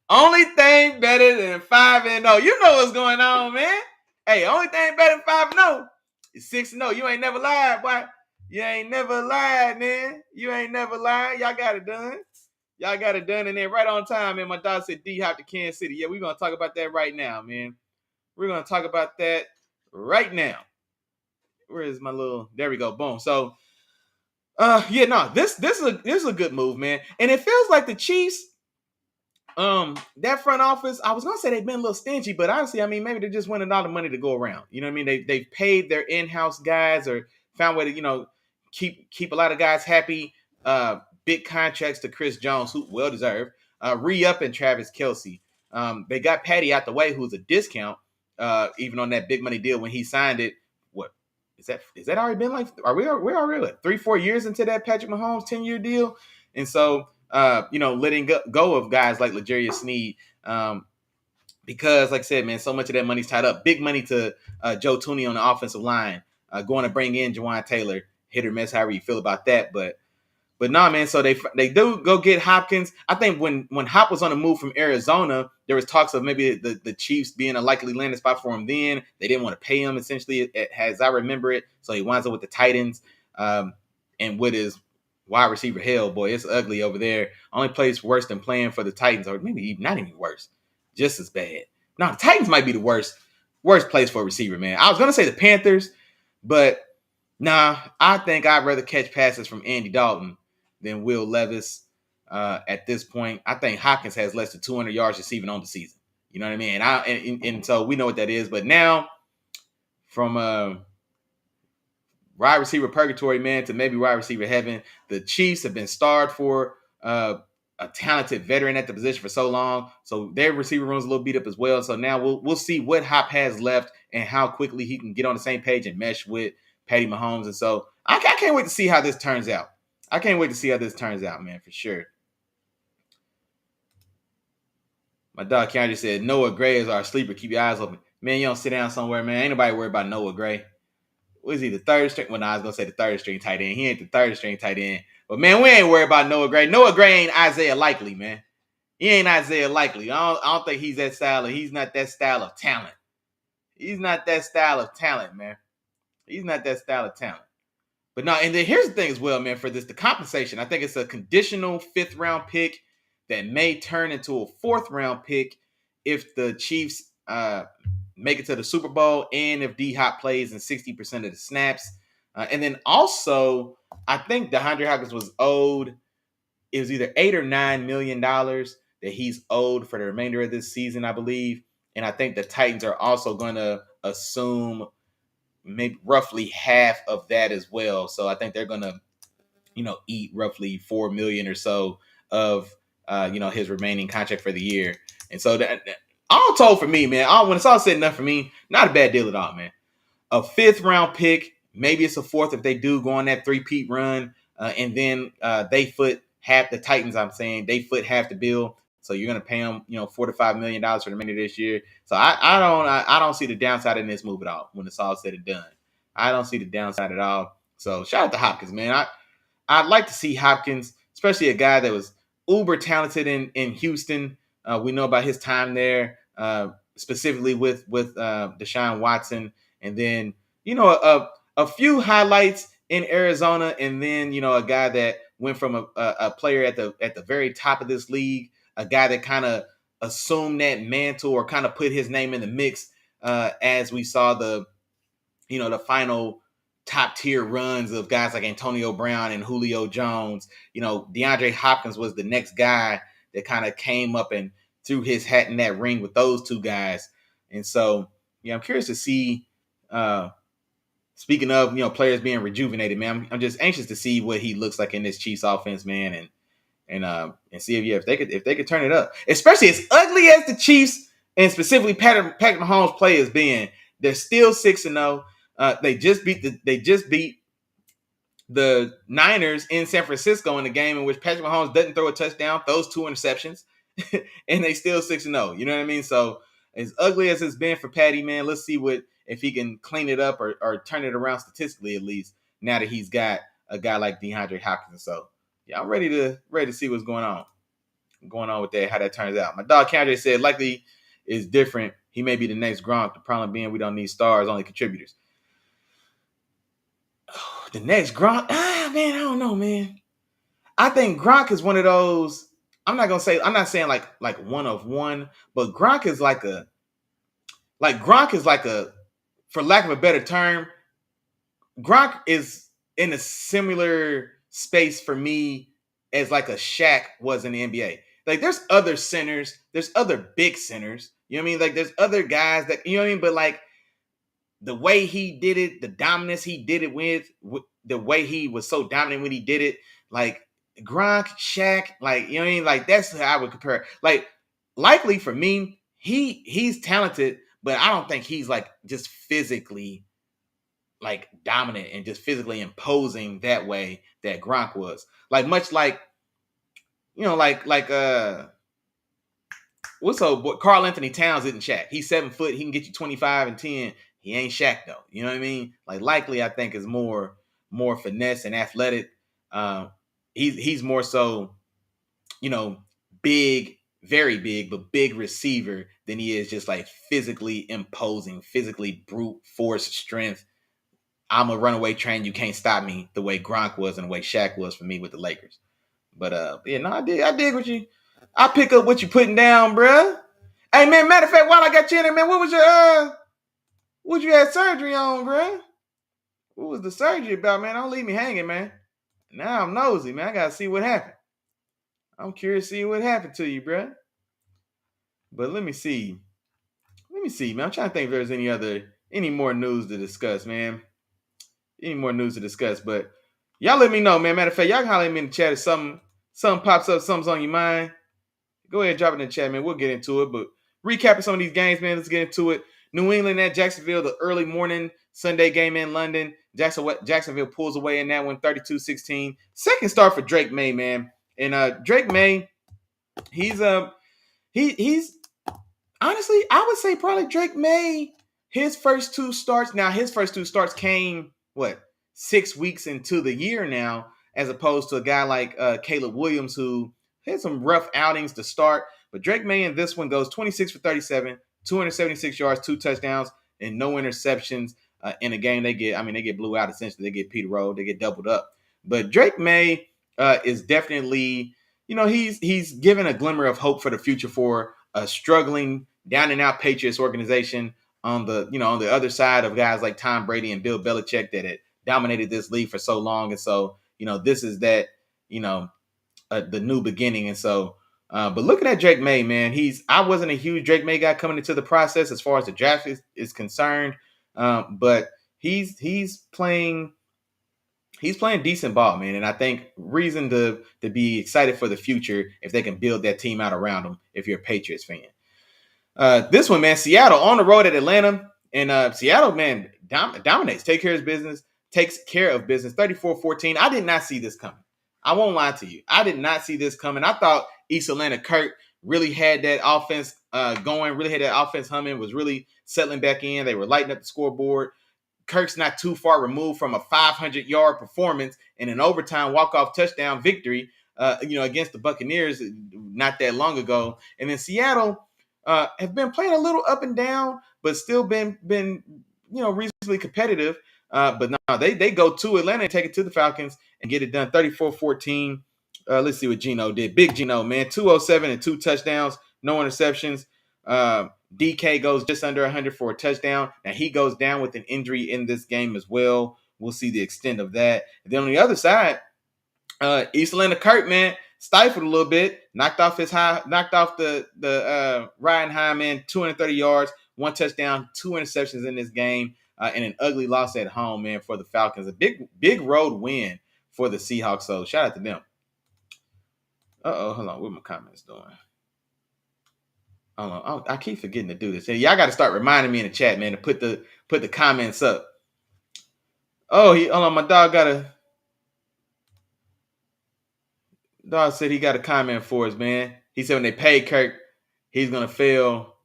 only thing better than 5-0. You know what's going on, man. Hey, only thing better than 5-0 is 6-0. You ain't never lied, boy. You ain't never lied, man. You ain't never lied. Y'all got it done. And then right on time, man. My dog said D Hop to Kansas City. Yeah, we're gonna talk about that right now, man. We're gonna talk about that right now. Where is my little? There we go. Boom. So, this is a good move, man. And it feels like the Chiefs. That front office, I was gonna say they've been a little stingy, but honestly, I mean, maybe they're just winning all the money to go around. You know what I mean? They've paid their in-house guys or found a way to, keep a lot of guys happy. Big contracts to Chris Jones, who well deserved. Re-up and Travis Kelce. They got Patty out the way, who's a discount, even on that big money deal when he signed it. What is that already been like? We're already like 3-4 years into that Patrick Mahomes 10-year deal, and so. Letting go of guys like L'Jarius Sneed, because, like I said, man, so much of that money's tied up. Big money to Joe Tooney on the offensive line, going to bring in Jawan Taylor, hit or miss, however you feel about that. But nah, man. So they do go get Hopkins. I think when Hop was on the move from Arizona, there was talks of maybe the Chiefs being a likely landing spot for him. Then they didn't want to pay him, essentially, as I remember it. So he winds up with the Titans, and with his wide receiver hell, boy, it's ugly over there. Only place worse than playing for the Titans, or maybe not even worse, just as bad. No, the Titans might be the worst place for a receiver, man. I was gonna say the Panthers, but nah, I think I'd rather catch passes from Andy Dalton than Will Levis at this point. I think Hopkins has less than 200 yards receiving on the season. You know what I mean? And so we know what that is. But now, from wide receiver purgatory, man, to maybe wide receiver heaven. The Chiefs have been starved for a talented veteran at the position for so long, so their receiver room's a little beat up as well. So now we'll see what Hop has left and how quickly he can get on the same page and mesh with Patty Mahomes. And so I can't wait to see how this turns out. Man, for sure. My dog Keandre said Noah Gray is our sleeper. Keep your eyes open, man. You don't sit down somewhere, man. Ain't nobody worried about Noah Gray. Was he the third string? Well, I was gonna say the third string tight end. He ain't the third string tight end. But man, we ain't worried about Noah Gray. Noah Gray ain't Isaiah Likely, man. He ain't Isaiah Likely. I don't think he's that style. He's not that style of talent. Man. He's not that style of talent. But no, and then here's the thing as well, man, for this, the compensation. I think it's a conditional fifth round pick that may turn into a fourth round pick if the Chiefs make it to the Super Bowl and if D Hop plays in 60% of the snaps. And then also, I think DeAndre Hopkins was owed, it was either $8 or $9 million that he's owed for the remainder of this season, I believe. And I think the Titans are also going to assume maybe roughly half of that as well. So I think they're going to, eat roughly 4 million or so of his remaining contract for the year. And so that all told for me, man, when it's all said and done for me, not a bad deal at all, man. A fifth round pick, maybe it's a fourth if they do go on that three-peat run, and then they foot half the Titans. I'm saying they foot half the bill, so you're gonna pay them, $4 to $5 million for the remainder of this year. So I don't see the downside in this move at all when it's all said and done. I don't see the downside at all. So shout out to Hopkins, man. I'd like to see Hopkins, especially a guy that was uber talented in Houston. We know about his time there, specifically with Deshaun Watson, and then a few highlights in Arizona, and then a guy that went from a player at the very top of this league, a guy that kind of assumed that mantle or kind of put his name in the mix as we saw the final top tier runs of guys like Antonio Brown and Julio Jones. DeAndre Hopkins was the next guy that kind of came up and threw his hat in that ring with those two guys. And so, I'm curious to see, speaking of, players being rejuvenated, man, I'm just anxious to see what he looks like in this Chiefs offense, man. And see if they could turn it up, especially as ugly as the Chiefs and specifically Patrick Mahomes play has been. They're still 6-0. They just beat the Niners in San Francisco in the game in which Patrick Mahomes doesn't throw a touchdown, throws 2 interceptions, and they still 6-0. You know what I mean? So as ugly as it's been for Patty, man, let's see if he can clean it up or turn it around statistically at least. Now that he's got a guy like DeAndre Hopkins, so yeah, I'm ready to see what's going on with that, how that turns out. My dog Kendrick said likely is different. He may be the next Gronk. The problem being we don't need stars, only contributors. The next Gronk, man, I don't know, man. I think Gronk is one of those. I'm not saying like one of one, but Gronk is like a, for lack of a better term, Gronk is in a similar space for me as like a Shaq was in the NBA. Like there's other centers, there's other big centers. You know what I mean? Like there's other guys that, you know what I mean? But like the way he did it, the dominance he did it with the way he was so dominant when he did it, like Gronk, Shaq, like, you know what I mean? Like that's how I would compare. Like likely for me, he's talented, but I don't think he's like just physically like dominant and just physically imposing that way that Gronk was. Like much like, what's up? What Carl Anthony Towns isn't Shaq. He's 7 foot. He can get you 25 and 10. He ain't Shaq though. You know what I mean? Like likely, I think is more finesse and athletic. He's more so, big, very big, but big receiver than he is just like physically imposing, physically brute force strength. I'm a runaway train. You can't stop me the way Gronk was and the way Shaq was for me with the Lakers. But yeah, no, I dig what you. I pick up what you putting down, bruh. Hey man, matter of fact, while I got you in there, man, what you had surgery on, bruh? What was the surgery about, man? Don't leave me hanging, man. Now I'm nosy, man. I gotta see what happened. I'm curious to see what happened to you, bruh. But let me see. Man. I'm trying to think if there's any more news to discuss, man. Any more news to discuss, but y'all let me know, man. Matter of fact, y'all can holler at me in the chat if something pops up, something's on your mind. Go ahead and drop it in the chat, man. We'll get into it. But recapping some of these games, man, let's get into it. New England at Jacksonville, the early morning Sunday game in London. Jacksonville pulls away in that one, 32-16. Second start for Drake May, man. And Drake May, he's honestly, I would say probably Drake May, his first 2 starts. Now, his first 2 starts came, 6 weeks into the year now, as opposed to a guy like Caleb Williams, who had some rough outings to start. But Drake May in this one goes 26 for 37, 276 yards, 2 touchdowns, and no interceptions. in a game. They get blew out essentially. They get Peter Rowe. They get doubled up. But Drake May is definitely, he's given a glimmer of hope for the future for a struggling down and out Patriots organization on the other side of guys like Tom Brady and Bill Belichick that had dominated this league for so long. And so, this is that, the new beginning. And so, but looking at Drake May, man, I wasn't a huge Drake May guy coming into the process as far as the draft is concerned. But he's playing decent ball, man. And I think reason to be excited for the future if they can build that team out around him if you're a Patriots fan. This one, man, Seattle on the road at Atlanta. And Seattle, man, dominates, takes care of business, 34-14. I did not see this coming. I won't lie to you. I did not see this coming. I thought East Atlanta Kirk really had that offense going, really had that offense humming, was really settling back in. They were lighting up the scoreboard. Kirk's not too far removed from a 500-yard performance and an overtime walk-off touchdown victory, against the Buccaneers not that long ago. And then Seattle have been playing a little up and down, but still been reasonably competitive. But now they go to Atlanta and take it to the Falcons and get it done 34-14. Let's see what Geno did. Big Geno, man, 207 and 2 touchdowns, no interceptions. DK goes just under 100 for a touchdown. Now he goes down with an injury in this game as well. We'll see the extent of that. And then on the other side, East Atlanta Kirk, man, stifled a little bit, knocked off the riding high, man, 230 yards, 1 touchdown, 2 interceptions in this game, and an ugly loss at home, man, for the Falcons. A big road win for the Seahawks. So shout out to them. Hold on, what my comments doing? I keep forgetting to do this. Hey, y'all got to start reminding me in the chat, man, to put the comments up. Hold on, my dog said he got a comment for us, man. He said when they pay Kirk, he's gonna fail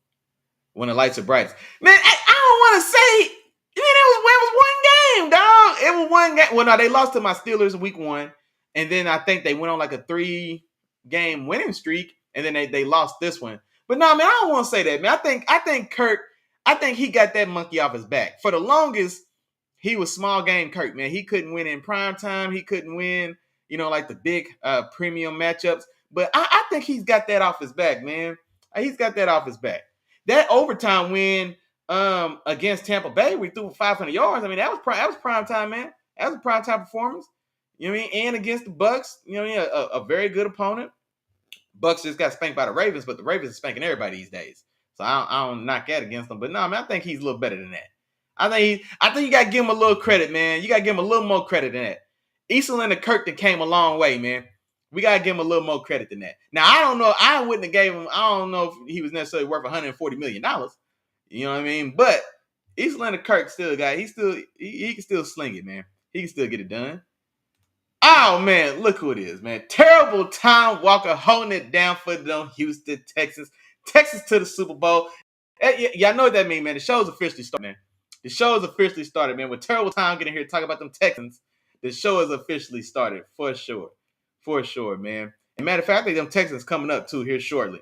when the lights are brightest. Man, I don't want to say. It was one game, dog. It was one game. Well, no, they lost to my Steelers week 1, and then I think they went on like a 3-game winning streak, and then they lost this one. But no, man, I don't want to say that, man. I think Kirk, he got that monkey off his back. For the longest, he was small game Kirk, man. He couldn't win in prime time. He couldn't win, like the big premium matchups. But I think he's got that off his back, man. He's got that off his back. That overtime win against Tampa Bay, we threw for 500 yards. I mean, that was prime time, man. That was a prime time performance. You know what I mean? And against the Bucks, a very good opponent. Bucks just got spanked by the Ravens, but the Ravens are spanking everybody these days. So I don't knock that against them. But no, man, I think he's a little better than that. I think you got to give him a little credit, man. You got to give him a little more credit than that. East Atlanta Kirk that came a long way, man. We got to give him a little more credit than that. Now, I don't know. I wouldn't have gave him. I don't know if he was necessarily worth $140 million. You know what I mean? But East Atlanta Kirk still got. He can still sling it, man. He can still get it done. Oh, man, look who it is, man. Terrible Tom Walker holding it down for them Houston Texans. Texas to the Super Bowl. Y'all know what that means, man. The show's officially started, man. The show is officially started, man. With Terrible Tom getting here to talk about them Texans, the show is officially started, for sure. For sure, man. And matter of fact, I think them Texans coming up, too, here shortly.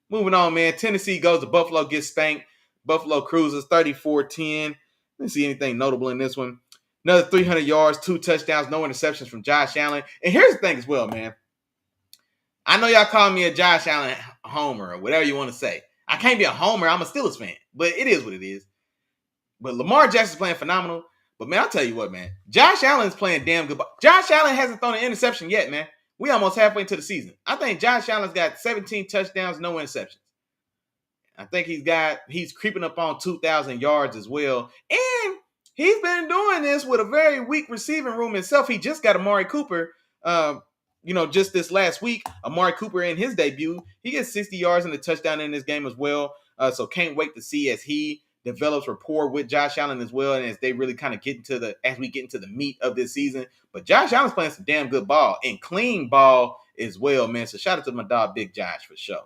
Moving on, man. Tennessee goes to Buffalo, gets spanked. Buffalo cruises 34-10. Let's see anything notable in this one. Another 300 yards, 2 touchdowns, no interceptions from Josh Allen. And here's the thing as well, man. I know y'all call me a Josh Allen homer or whatever you want to say. I can't be a homer. I'm a Steelers fan. But it is what it is. But Lamar Jackson's playing phenomenal. But, man, I'll tell you what, man. Josh Allen's playing damn good. Josh Allen hasn't thrown an interception yet, man. We almost halfway into the season. I think Josh Allen's got 17 touchdowns, no interceptions. I think he's creeping up on 2,000 yards as well. And he's been doing this with a very weak receiving room himself. He just got Amari Cooper, just this last week. Amari Cooper in his debut, he gets 60 yards and a touchdown in this game as well. So can't wait to see as he develops rapport with Josh Allen as well, and as they really kind of as we get into the meat of this season. But Josh Allen's playing some damn good ball and clean ball as well, man. So shout out to my dog, Big Josh, for sure.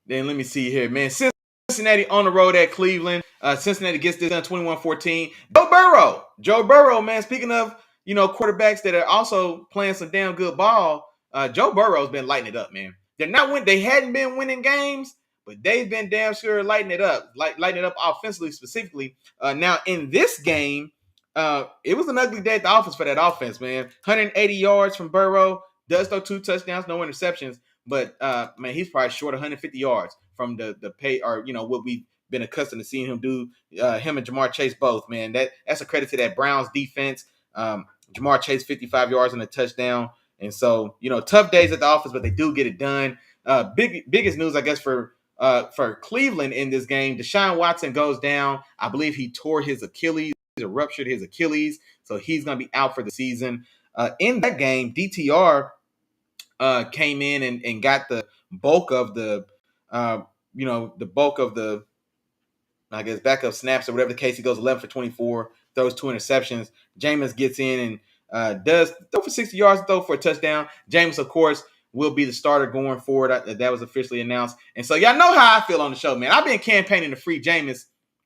Then let me see here, man. Cincinnati on the road at Cleveland. Cincinnati gets this done 21-14. Joe Burrow, man. Speaking of, quarterbacks that are also playing some damn good ball, Joe Burrow's been lighting it up, man. They hadn't been winning games, but they've been damn sure lighting it up, lighting it up offensively specifically. Now in this game, it was an ugly day at the office for that offense, man. 180 yards from Burrow, does throw 2 touchdowns, no interceptions, but man, he's probably short 150 yards from the pay or what we've been accustomed to seeing him do. Him and Jamar Chase both, man. That's a credit to that Browns defense. Jamar Chase 55 yards and a touchdown. And so, tough days at the office, but they do get it done. Biggest news, I guess, for Cleveland in this game, Deshaun Watson goes down. I believe he tore his Achilles or ruptured his Achilles, so he's going to be out for the season. In that game, DTR came in and got the bulk of the, I guess, backup snaps or whatever the case. He goes 11 for 24, throws 2 interceptions. Jameis gets in and does throw for 60 yards, throw for a touchdown. Jameis, of course, will be the starter going forward. That was officially announced. And so y'all know how I feel on the show, man. I've been campaigning to free Jameis.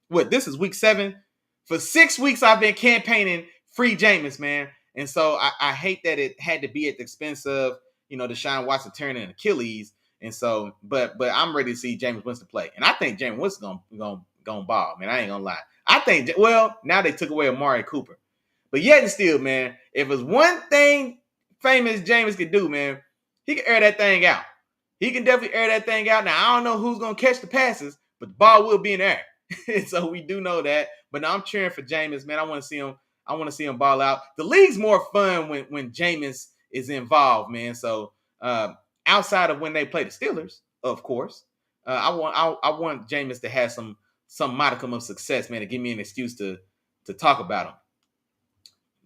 This is week 7. For 6 weeks, I've been campaigning free Jameis, man. And so I hate that it had to be at the expense of, Deshaun Watson tearing an Achilles. And so, but I'm ready to see Jameis Winston play. And I think Jameis Winston's gonna ball, man. I ain't gonna lie. I think, now they took away Amari Cooper. But yet and still, man, if it's one thing famous Jameis could do, man, he can air that thing out. He can definitely air that thing out. Now, I don't know who's going to catch the passes, but the ball will be in the air. So we do know that. But now I'm cheering for Jameis, man. I want to see him ball out. The league's more fun when Jameis is involved, man. So outside of when they play the Steelers, of course, I want Jameis to have some modicum of success, man, to give me an excuse to talk about him.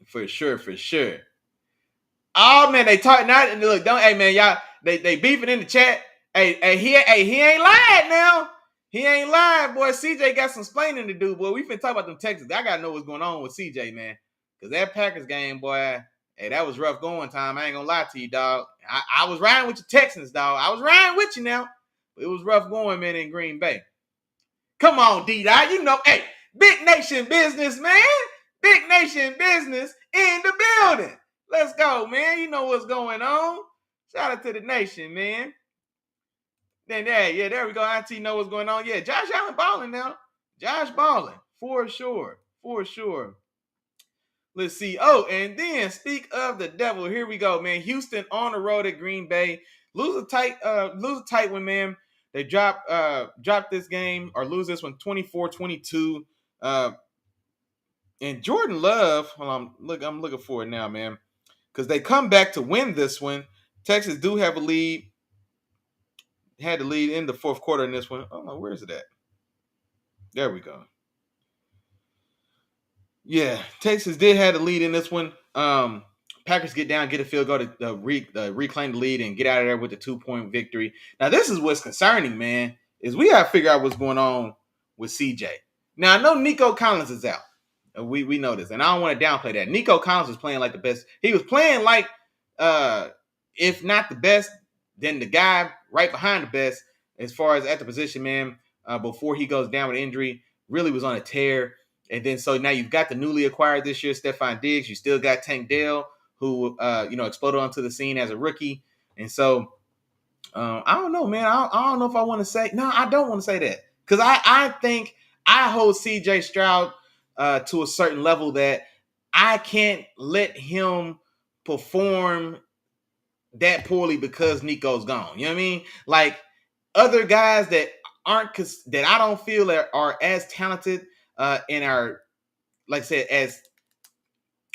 For sure. Oh man, they talk now. Look, man, y'all, they beefing in the chat. He ain't lying now. He ain't lying, boy. CJ got some explaining to do, boy. We finna talk about them Texans. I gotta know what's going on with CJ, man, because that Packers game, boy. Hey, that was rough going time. I ain't gonna lie to you, dog. I was riding with your Texans, dog. I was riding with you now. But it was rough going, man, in Green Bay. Come on, D-Dot. Hey, big nation business, man. Big nation business in the building. Let's go, man. You know what's going on. Shout out to the nation, man. Then there we go. Auntie know what's going on. Yeah, Josh Allen balling now. Josh balling for sure. Let's see. Oh, and then speak of the devil. Here we go, man. Houston on the road at Green Bay. Lose a tight one, man. They drop this game or lose this one 24-22. And Jordan Love, hold on, I'm looking for it now, man. Because they come back to win this one. Texas do have a lead. Had the lead in the fourth quarter in this one. Oh, where is it at? There we go. Yeah, Texas did have the lead in this one. Packers get down, get a field goal to reclaim the lead and get out of there with the 2-point victory. Now, this is what's concerning, man, is we got to figure out what's going on with CJ. Now, I know Nico Collins is out. We know this, and I don't want to downplay that. Nico Collins was playing like the best. He was playing like, if not the best, then the guy right behind the best as far as at the position, man, before he goes down with injury, really was on a tear. And then so now you've got the newly acquired this year, Stephon Diggs. You still got Tank Dell, who, exploded onto the scene as a rookie. And so I don't know, man. I don't know if I want to say – no, I don't want to say that because I think I hold CJ Stroud to a certain level that I can't let him perform that poorly because Nico's gone. You know what I mean? Like other guys that I don't feel are as talented in our, like I said, as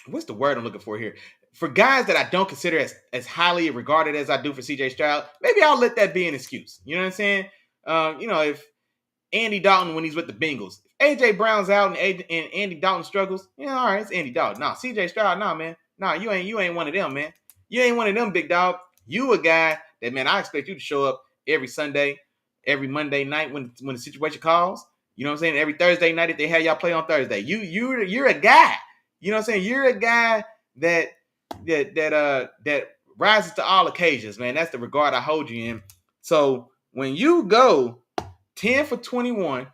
what's the word I'm looking for here? For guys that I don't consider as highly regarded as I do for CJ Stroud, maybe I'll let that be an excuse. You know what I'm saying? If Andy Dalton when he's with the Bengals, if AJ Brown's out and Andy Dalton struggles, all right, it's Andy Dalton. No, CJ Stroud, no, man. No, you ain't one of them, man. You ain't one of them, big dog. You a guy that, man, I expect you to show up every Sunday, every Monday night when the situation calls. You know what I'm saying? Every Thursday night if they have y'all play on Thursday. You're a guy. You know what I'm saying? You're a guy that rises to all occasions, man. That's the regard I hold you in. So when you go 10 for 21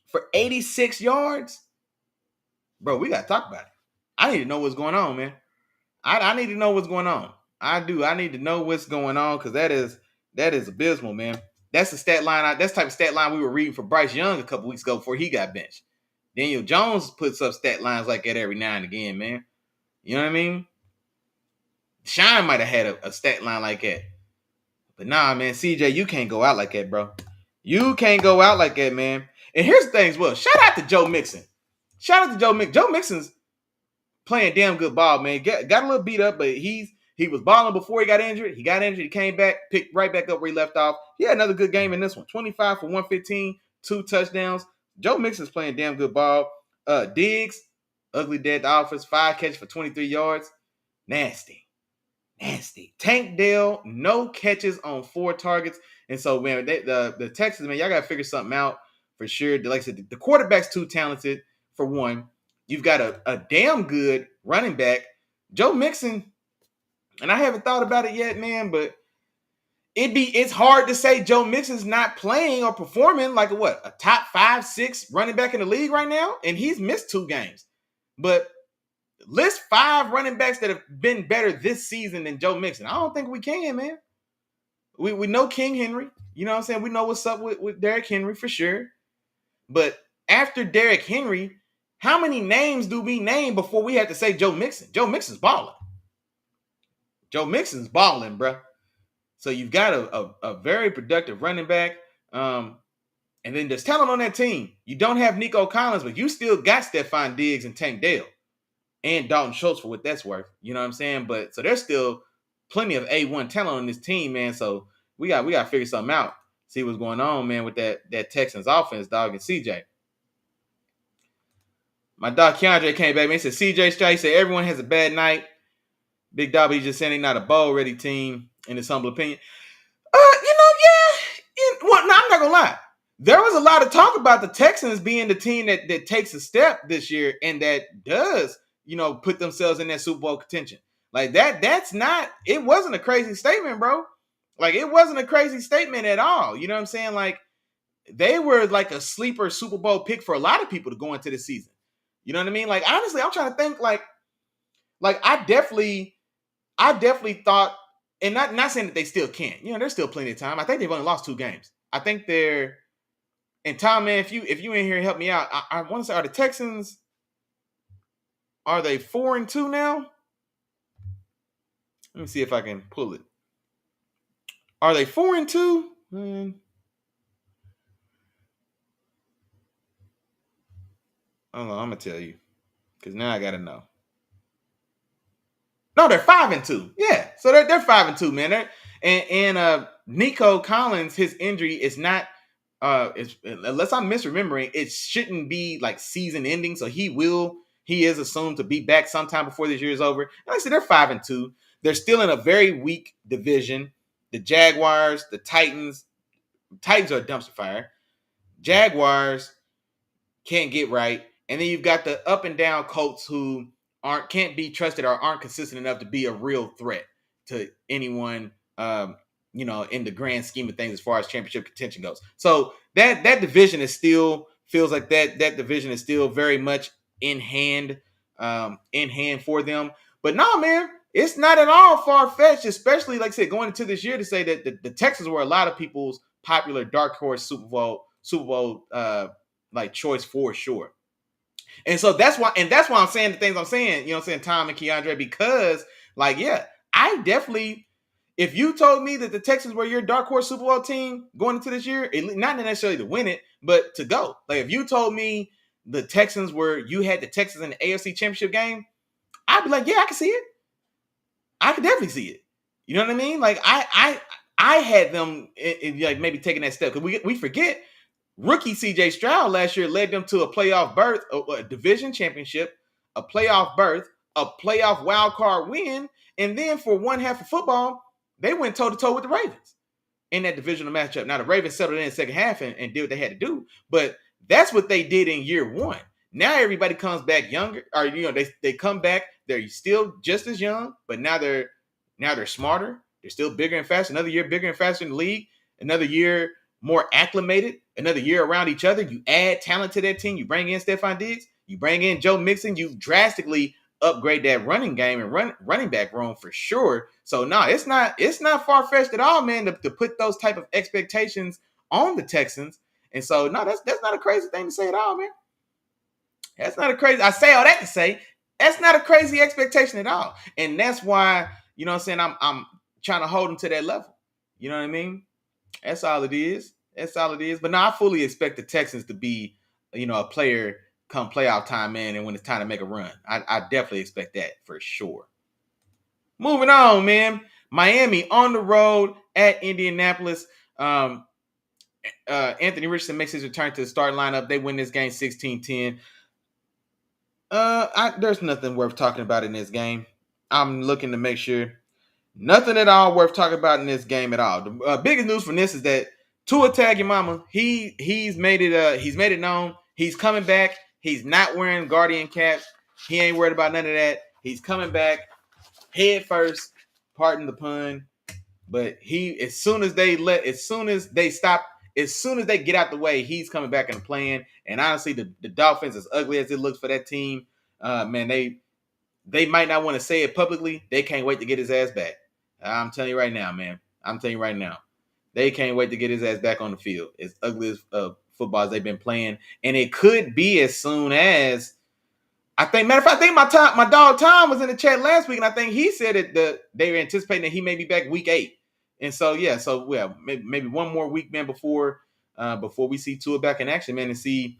for 86 yards, bro, we got to talk about it. I need to know what's going on, man. I need to know what's going on. I do. I need to know what's going on because that is abysmal, man. That's the stat line. That's the type of stat line we were reading for Bryce Young a couple weeks ago before he got benched. Daniel Jones puts up stat lines like that every now and again, man. You know what I mean? Shine might have had a stat line like that. But nah, man, CJ, you can't go out like that, bro. You can't go out like that, man. And here's the thing as well. Shout out to Joe Mixon. Shout out to Joe Mixon. Joe Mixon's playing damn good ball, man. Got a little beat up, but he was balling before he got injured. He got injured. He came back, picked right back up where he left off. He had another good game in this one. 25 for 115, 2 touchdowns. Joe Mixon's playing damn good ball. Diggs, ugly dead the office, 5 catches for 23 yards. Nasty. Tank Dell, no catches on 4 targets. And so, man, the Texans, man, y'all got to figure something out for sure. Like I said, the quarterback's too talented, for one. You've got a damn good running back. Joe Mixon, and I haven't thought about it yet, man, but it's hard to say Joe Mixon's not playing or performing like a top 5, 6 running back in the league right now, and he's missed 2 games. But list 5 running backs that have been better this season than Joe Mixon. I don't think we can, man. We know King Henry. You know what I'm saying? We know what's up with Derrick Henry for sure. But after Derrick Henry, how many names do we name before we have to say Joe Mixon? Joe Mixon's balling. Joe Mixon's balling, bro. So you've got a very productive running back. And then there's talent on that team. You don't have Nico Collins, but you still got Stephon Diggs and Tank Dell. And Dalton Schultz for what that's worth. You know what I'm saying? But so there's still plenty of A1 talent on this team, man. So we got to figure something out. See what's going on, man, with that Texans offense, dog, and CJ. My dog Keandre came back, man. He said, CJ Stroud, he said, everyone has a bad night. Big dog, he's just saying he's not a bowl-ready team, in his humble opinion. Yeah. Well, no, I'm not going to lie. There was a lot of talk about the Texans being the team that takes a step this year and that does, put themselves in that Super Bowl contention. Like that's not, it wasn't a crazy statement, bro. Like it wasn't a crazy statement at all. You know what I'm saying? Like they were like a sleeper Super Bowl pick for a lot of people to go into the season. You know what I mean? Like honestly, I'm trying to think like I definitely thought, and not saying that they still can't. There's still plenty of time. I think they've only lost 2 games. I think they're, and Tom, man, if you in here, help me out. I want to say, are the Texans, are they 4-2 now? Let me see if I can pull it. Are they 4-2? Hold on, I'm gonna tell you, because now I gotta know. No, they're 5-2. Yeah, so they're 5-2, man. And Nico Collins, his injury is not. Unless I'm misremembering, it shouldn't be like season ending. So he is assumed to be back sometime before this year is over. And like I said, they're 5-2. They're still in a very weak division. The Jaguars, the Titans are a dumpster fire. Jaguars can't get right. And then you've got the up and down Colts who can't be trusted or aren't consistent enough to be a real threat to anyone, in the grand scheme of things as far as championship contention goes. So that division is still, feels like that division is still very much in hand for them. But no, man, it's not at all far-fetched, especially, like I said, going into this year, to say that the Texans were a lot of people's popular dark horse Super Bowl like choice for sure. And so that's why I'm saying the things I'm saying, Tom and Keandre, because like, yeah, I definitely, if you told me that the Texans were your dark horse Super Bowl team going into this year, not necessarily to win it, but to go. Like if you told me the Texans you had the Texans in the AFC Championship game, I'd be like, yeah, I can see it. I could definitely see it. You know what I mean? Like I had them like maybe taking that step, because we forget rookie CJ Stroud last year led them to a playoff berth, a division championship, a playoff berth, a playoff wild card win, and then for one half of football, they went toe-to-toe with the Ravens in that divisional matchup. Now, the Ravens settled in the second half and did what they had to do, but that's what they did in year one. Now everybody comes back younger, or they come back, they're still just as young, but now they're smarter, they're still bigger and faster, another year bigger and faster in the league, another year more acclimated, another year around each other. You add talent to that team, you bring in Stephon Diggs, you bring in Joe Mixon, you drastically upgrade that running game and running back room for sure. So no, it's not far fetched at all, man, to put those type of expectations on the Texans. And so no, that's not a crazy thing to say at all, man. That's not a crazy. I say all that to say that's not a crazy expectation at all, and that's why what I'm saying I'm trying to hold them to that level. You know what I mean? That's all it is. That's all it is. But no, I fully expect the Texans to be, a player come playoff time, man, and when it's time to make a run. I definitely expect that for sure. Moving on, man. Miami on the road at Indianapolis. Anthony Richardson makes his return to the starting lineup. They win this game 16-10. There's nothing worth talking about in this game. I'm looking to make sure nothing at all worth talking about in this game at all. The biggest news from this is that Tua Tagovailoa, he's made it known he's coming back. He's not wearing Guardian caps. He ain't worried about none of that. He's coming back head first. Pardon the pun, but as soon as they get out the way, he's coming back and playing. And honestly, the Dolphins, as ugly as it looks for that team, man, they might not want to say it publicly. They can't wait to get his ass back. I'm telling you right now, man. I'm telling you right now. They can't wait to get his ass back on the field. As ugly as football as they've been playing. And it could be as soon as, matter of fact, I think my dog Tom was in the chat last week, and I think he said that they were anticipating that he may be back week 8. And so, maybe one more week, man, before we see Tua back in action, man, and see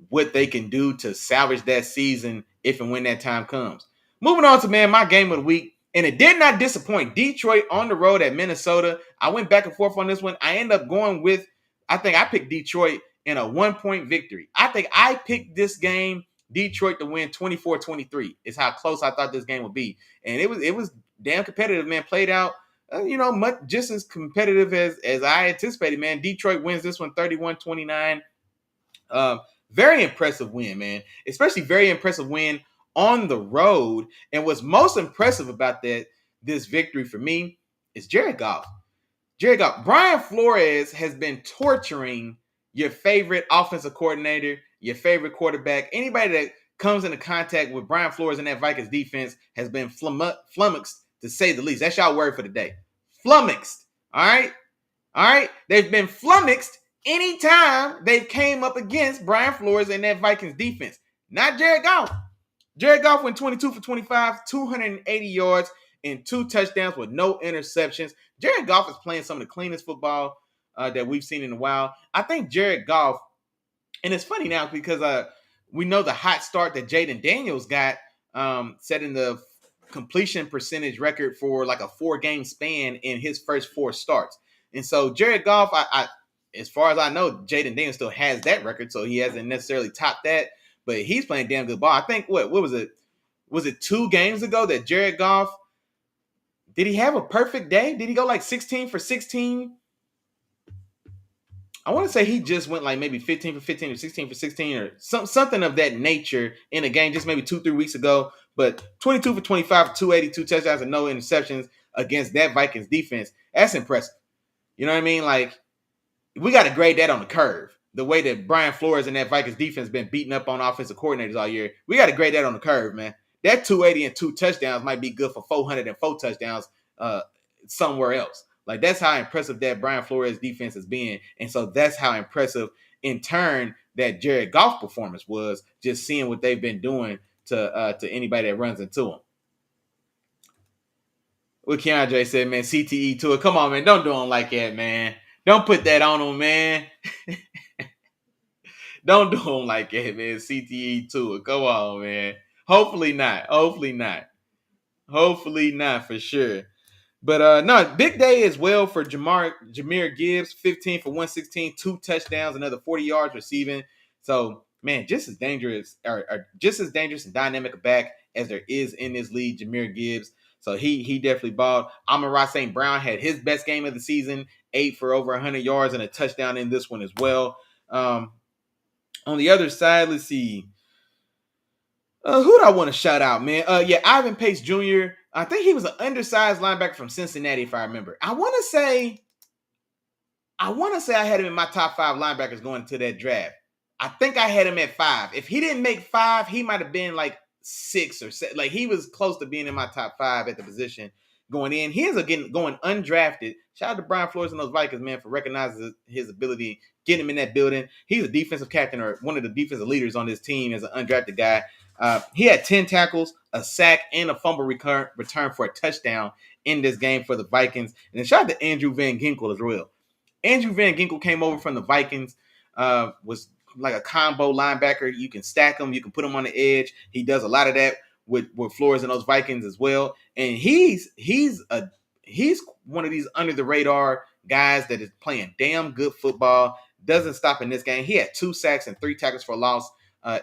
what they can do to salvage that season if and when that time comes. Moving on to, man, my game of the week. And it did not disappoint. Detroit on the road at Minnesota. I went back and forth on this one. I ended up going with, I think I picked Detroit in a 1-point victory. I think I picked this game, Detroit, to win 24-23. Is how close I thought this game would be. And it was damn competitive, man. Played out, much just as competitive as I anticipated, man. Detroit wins this one 31-29. Very impressive win, man. Especially very impressive win on the road. And what's most impressive about this victory for me is Jared Goff. Brian Flores has been torturing your favorite offensive coordinator, your favorite quarterback. Anybody that comes into contact with Brian Flores and that Vikings defense has been flummoxed, to say the least. That's y'all word for the day. Flummoxed. All right? They've been flummoxed anytime they've came up against Brian Flores and that Vikings defense. Not Jared Goff. Jared Goff went 22 for 25, 280 yards, and 2 touchdowns with no interceptions. Jared Goff is playing some of the cleanest football that we've seen in a while. I think Jared Goff, and it's funny now because we know the hot start that Jaden Daniels got, setting the completion percentage record for like a 4-game span in his first 4 starts. And so Jared Goff, I as far as I know, Jaden Daniels still has that record, so he hasn't necessarily topped that. But he's playing damn good ball. I think what was it? Was it 2 games ago that Jared Goff, did he have a perfect day? Did he go like 16 for 16? I want to say he just went like maybe 15 for 15 or 16 for 16 or something of that nature in a game just maybe 2-3 weeks ago. But 22 for 25, 282 touchdowns and no interceptions against that Vikings defense. That's impressive. You know what I mean? Like, we got to grade that on the curve. The way that Brian Flores and that Vikings defense been beating up on offensive coordinators all year, we got to grade that on the curve, man. That 280 and 2 touchdowns might be good for 404 touchdowns somewhere else. Like, that's how impressive that Brian Flores defense has been. And so that's how impressive, in turn, that Jared Goff performance was, just seeing what they've been doing to anybody that runs into them. What Keandre said, man, CTE to it. Come on, man. Don't do him like that, man. Don't put that on him, man. Don't do him like that, man. CTE to it. Come on, man. Hopefully not. Hopefully not for sure. But no, big day as well for Jahmyr Gibbs, 15 for 116, 2 touchdowns, another 40 yards receiving. So, man, just as dangerous and dynamic a back as there is in this league, Jahmyr Gibbs. So he definitely balled. Amon-Ra St. Brown had his best game of the season, 8 for over 100 yards and a touchdown in this one as well. On the other side, let's see. Who do I want to shout out, man? Ivan Pace Jr. I think he was an undersized linebacker from Cincinnati, if I remember. I want to say I had him in my top 5 linebackers going into that draft. I think I had him at 5. If he didn't make 5, he might have been like six or seven. Like he was close to being in my top five at the position going in. He ends up going undrafted. Shout out to Brian Flores and those Vikings, man, for recognizing his ability, getting him in that building. He's a defensive captain or one of the defensive leaders on this team as an undrafted guy. He had 10 tackles, a sack, and a fumble return for a touchdown in this game for the Vikings. And then shout out to Andrew Van Ginkel as well. Andrew Van Ginkel came over from the Vikings, was like a combo linebacker. You can stack him, you can put him on the edge. He does a lot of that with Flores and those Vikings as well. And he's one of these under the radar guys that is playing damn good football. Doesn't stop in this game. He had 2 sacks and 3 tackles for a loss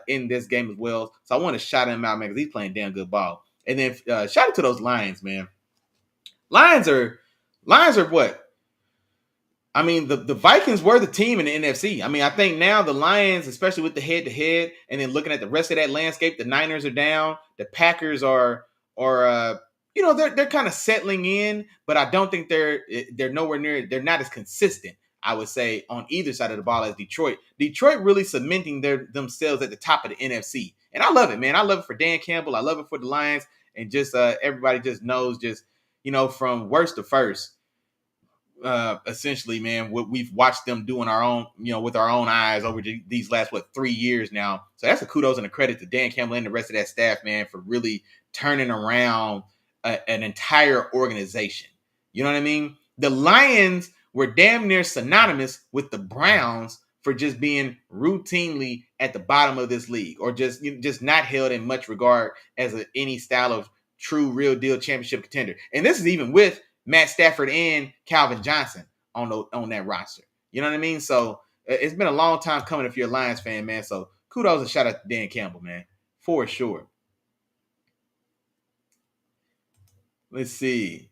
in this game as well. So I want to shout him out, man, because he's playing damn good ball. And then shout out to those Lions, man. Lions are what? I mean, the Vikings were the team in the NFC. I mean, I think now the Lions, especially with the head-to-head, and then looking at the rest of that landscape, the Niners are down. The Packers are they're kind of settling in, but I don't think they're nowhere near. They're not as consistent, I would say, on either side of the ball as Detroit. Detroit really cementing themselves at the top of the NFC, and I love it, man. I love it for Dan Campbell. I love it for the Lions, and just everybody just knows, from worst to first. Essentially, man, what we've watched them do in our own, with our own eyes over these last 3 years now. So that's a kudos and a credit to Dan Campbell and the rest of that staff, man, for really turning around an entire organization. You know what I mean? The Lions were damn near synonymous with the Browns for just being routinely at the bottom of this league, or just not held in much regard as any style of true, real deal championship contender. And this is even with Matt Stafford and Calvin Johnson on that roster. You know what I mean? So it's been a long time coming if you're a Lions fan, man. So kudos and shout out to Dan Campbell, man, for sure. Let's see.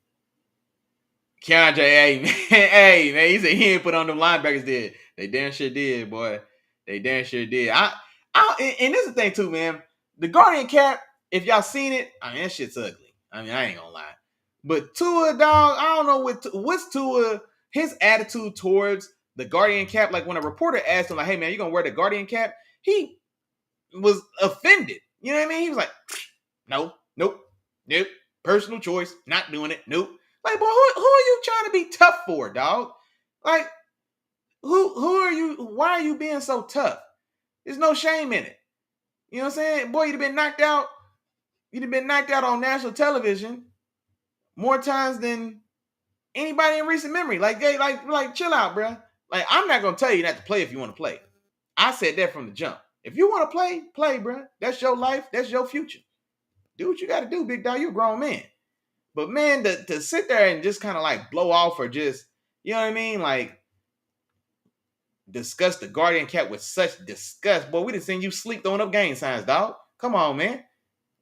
Keandre, hey man, he said he ain't put on them linebackers. Did they damn sure did, boy? They damn sure did. And this is the thing too, man. The Guardian cap, if y'all seen it, I mean that shit's ugly. I mean I ain't gonna lie. But Tua, dog, I don't know what's Tua, his attitude towards the Guardian cap. Like when a reporter asked him, like, hey, man, you going to wear the Guardian cap? He was offended. You know what I mean? He was like, nope, personal choice, not doing it, nope. Like, boy, who are you trying to be tough for, dog? Like, who are you? Why are you being so tough? There's no shame in it. You know what I'm saying? Boy, you'd have been knocked out. You'd have been knocked out on national television more times than anybody in recent memory. Like, hey, like, chill out, bro. Like, I'm not gonna tell you not to play if you want to play. I said that from the jump. If you want to play, bro. That's your life. That's your future. Do what you got to do, big dog. You're a grown man. But man, to sit there and just kind of like blow off or just, you know what I mean, like discuss the Guardian cap with such disgust. Boy, we done seen you sleep throwing up gang signs, dog. Come on, man.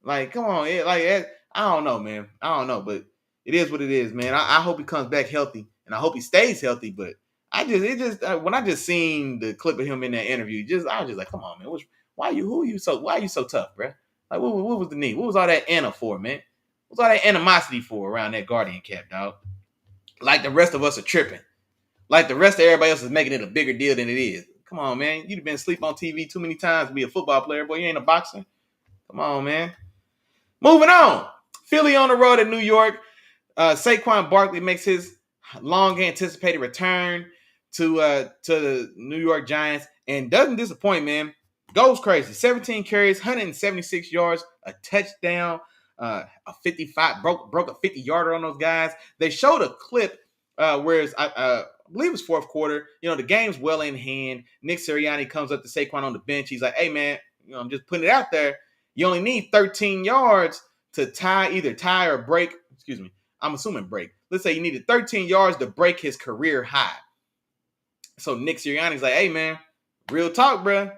Like, come on, I don't know, man. I don't know, but it is what it is, man. I hope he comes back healthy, and I hope he stays healthy. But when I just seen the clip of him in that interview, I was just like, come on, man. Why are you so tough, bro? Like, what was the need? What was all that Anna for, man? What's all that animosity for around that Guardian cap, dog? Like the rest of us are tripping. Like the rest of everybody else is making it a bigger deal than it is. Come on, man. You've been asleep on TV too many times to be a football player, boy. You ain't a boxer. Come on, man. Moving on. Philly on the road at New York. Saquon Barkley makes his long-anticipated return to the New York Giants and doesn't disappoint, man. Goes crazy. 17 carries, 176 yards, a touchdown, a 55, broke a 50-yarder on those guys. They showed a clip where I believe it was fourth quarter. You know, the game's well in hand. Nick Sirianni comes up to Saquon on the bench. He's like, hey, man, I'm just putting it out there. You only need 13 yards to either tie or break. Excuse me. I'm assuming break. Let's say you needed 13 yards to break his career high. So Nick Sirianni's like, hey, man, real talk, bro.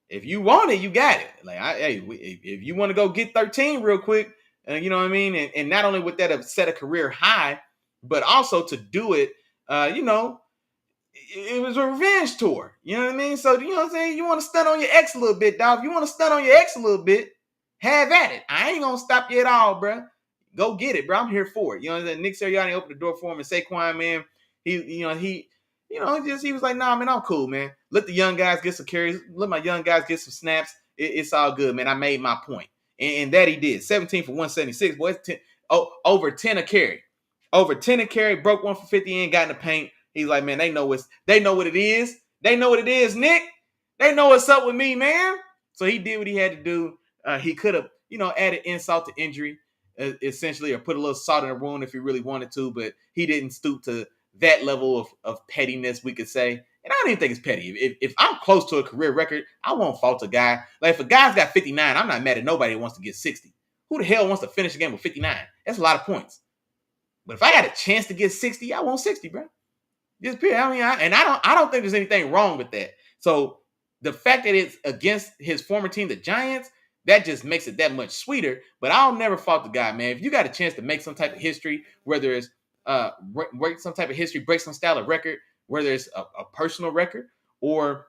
If you want it, you got it. Like, if you want to go get 13 real quick, you know what I mean? And not only would that have set a career high, but also to do it, it was a revenge tour. You know what I mean? So, you know what I'm saying? You want to stunt on your ex a little bit, dog. If you want to stunt on your ex a little bit, have at it. I ain't going to stop you at all, bro. Go get it, bro. I'm here for it. You know what I'm saying? Nick Sirianni opened the door for him, and Saquon, man, he was like, nah, man, I'm cool, man. Let the young guys get some carries. Let my young guys get some snaps. It's all good, man. I made my point. And that he did. 17 for 176. Boy, it's 10, over 10 a carry. Over 10 a carry, broke one for 50 and got in the paint. He's like, man, they know what it is. They know what it is, Nick. They know what's up with me, man. So he did what he had to do. He could have, added insult to injury, essentially, or put a little salt in the wound if he really wanted to, but he didn't stoop to that level of pettiness, we could say. And I don't even think it's petty. If I'm close to a career record, I won't fault a guy. Like, if a guy's got 59, I'm not mad at nobody that wants to get 60. Who the hell wants to finish a game with 59? That's a lot of points. But if I got a chance to get 60, I want 60, bro. Just period. I don't think there's anything wrong with that. So the fact that it's against his former team, the Giants, that just makes it that much sweeter. But I'll never fault the guy, man. If you got a chance to make some type of history, whether it's break some type of history, break some style of record, whether it's a personal record or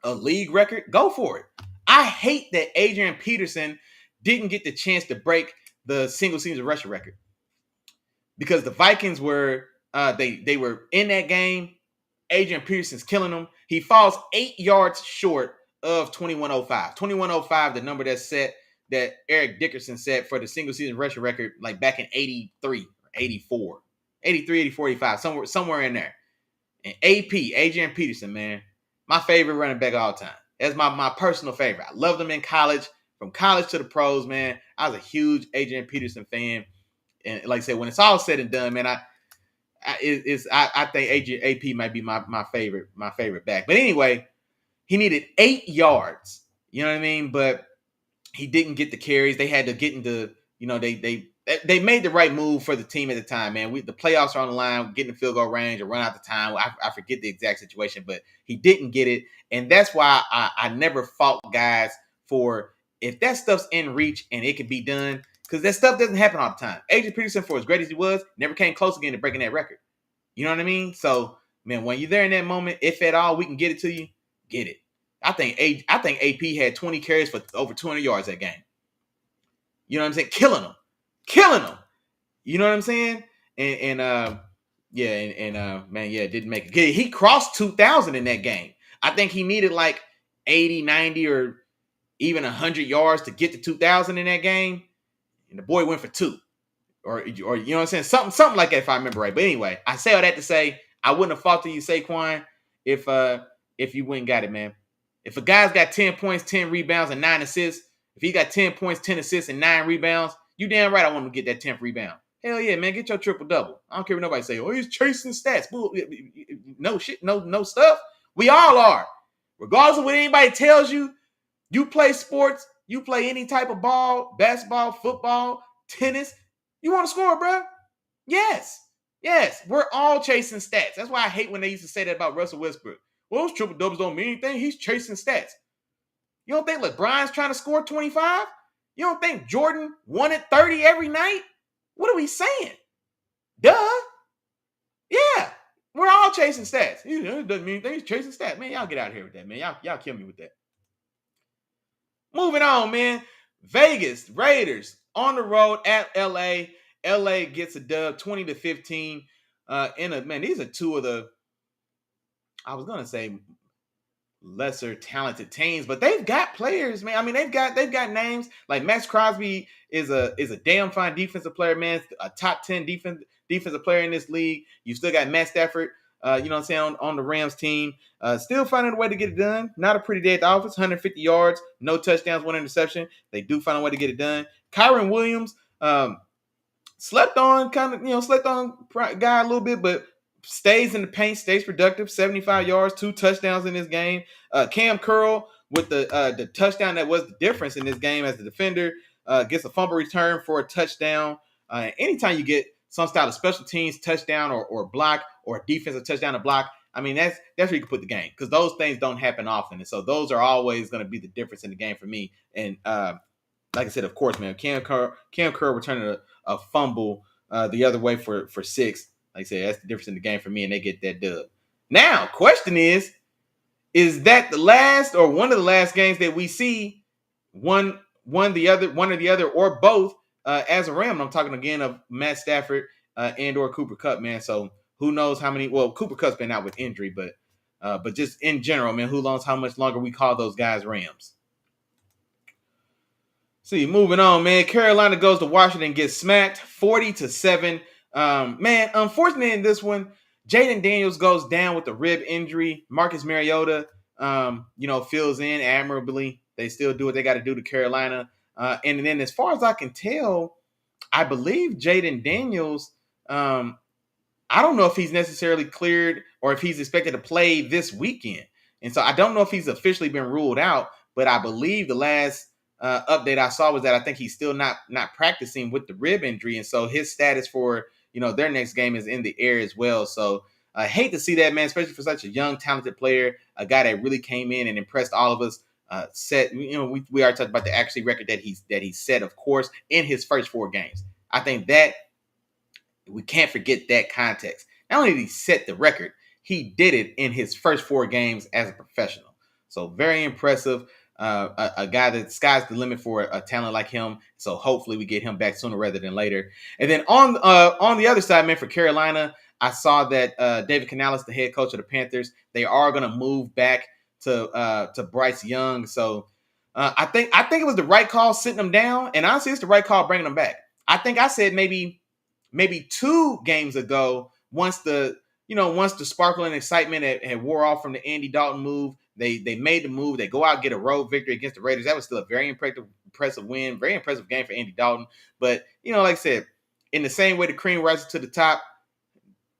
a league record, go for it. I hate that Adrian Peterson didn't get the chance to break the single season rushing record because the Vikings were they were in that game. Adrian Peterson's killing them. He falls 8 yards short of 2105. 2105, the number that's set that Eric Dickerson set for the single season rushing record, like back in 83, 84, 83, 84, 85, somewhere in there. And AP, Adrian Peterson, man, my favorite running back of all time. That's my personal favorite. I loved him in college, from college to the pros, man. I was a huge Adrian Peterson fan. And like I said, when it's all said and done, man, I think AP might be my favorite back. But anyway, he needed 8 yards. You know what I mean? But he didn't get the carries. They had to get into, they made the right move for the team at the time, man. The playoffs are on the line, getting the field goal range or run out the time. I forget the exact situation, but he didn't get it. And that's why I never fault guys for if that stuff's in reach and it can be done, because that stuff doesn't happen all the time. Adrian Peterson, for as great as he was, never came close again to breaking that record. You know what I mean? So, man, when you're there in that moment, if at all we can get it to you, get it. I think AP had 20 carries for over 200 yards that game. You know what I'm saying? Killing them. You know what I'm saying? And man, it didn't make it. He crossed 2,000 in that game. I think he needed like 80, 90, or even 100 yards to get to 2,000 in that game. And the boy went for 2. Or you know what I'm saying? Something like that, if I remember right. But anyway, I say all that to say I wouldn't have faulted you, Saquon, if you wouldn't got it, man. If a guy's got 10 points, 10 rebounds, and 9 assists, if he got 10 points, 10 assists, and 9 rebounds, you damn right I want him to get that 10th rebound. Hell yeah, man, get your triple-double. I don't care what nobody say, oh, he's chasing stats. No shit, no stuff. We all are. Regardless of what anybody tells you, you play sports, you play any type of ball, basketball, football, tennis, you want to score, bro? Yes. We're all chasing stats. That's why I hate when they used to say that about Russell Westbrook. Well, those triple doubles don't mean anything. He's chasing stats. You don't think LeBron's trying to score 25? You don't think Jordan wanted 30 every night? What are we saying? Duh. Yeah. We're all chasing stats. It doesn't mean anything. He's chasing stats. Man, y'all get out of here with that, man. Y'all kill me with that. Moving on, man. Vegas Raiders on the road at LA. LA gets a dub 20-15. These are two of the, I was gonna say, lesser talented teams, but they've got players, man. I mean, they've got names. Like Max Crosby is a damn fine defensive player, man. A top 10 defensive player in this league. You still got Matt Stafford, you know what I'm saying, on the Rams team. Still finding a way to get it done. Not a pretty day at the office. 150 yards, no touchdowns, 1 interception. They do find a way to get it done. Kyron Williams, slept on guy a little bit, but stays in the paint, stays productive. 75 yards, 2 touchdowns in this game. Cam Curl with the touchdown that was the difference in this game as the defender, gets a fumble return for a touchdown. Anytime you get some style of special teams touchdown or block, or a defensive touchdown or block, I mean, that's where you can put the game, because those things don't happen often. And so those are always going to be the difference in the game for me. And like I said, of course, man, Cam Curl returning a fumble the other way for 6. Like I said, that's the difference in the game for me, and they get that dub. Now, question is that the last or one of the last games that we see one or the other or both as a Ram? And I'm talking again of Matt Stafford and or Cooper Kupp, man. So who knows how many? Well, Cooper Kupp's been out with injury, but just in general, man, who knows how much longer we call those guys Rams? See, moving on, man. Carolina goes to Washington, gets smacked 40-7. Man, unfortunately in this one, Jaden Daniels goes down with a rib injury. Marcus Mariota, fills in admirably. They still do what they got to do to Carolina. And then, as far as I can tell, I believe Jaden Daniels. I don't know if he's necessarily cleared or if he's expected to play this weekend. And so I don't know if he's officially been ruled out, but I believe the last update I saw was that I think he's still not practicing with the rib injury. And so his status for, their next game is in the air as well. So I hate to see that, man, especially for such a young, talented player, a guy that really came in and impressed all of us. We already talked about the actual record that he's set, of course, in his first 4 games. I think that we can't forget that context. Not only did he set the record, he did it in his first 4 games as a professional. So very impressive. A guy that sky's the limit for a talent like him. So hopefully we get him back sooner rather than later. And then on the other side, man, for Carolina, I saw that David Canales, the head coach of the Panthers, they are going to move back to Bryce Young. So I think it was the right call sitting them down, and honestly, it's the right call bringing them back. I think I said maybe 2 games ago, once the sparkle and excitement had wore off from the Andy Dalton move, they made the move. They go out and get a road victory against the Raiders. That was still a very impressive win, very impressive game for Andy Dalton. But, like I said, in the same way the cream rises to the top,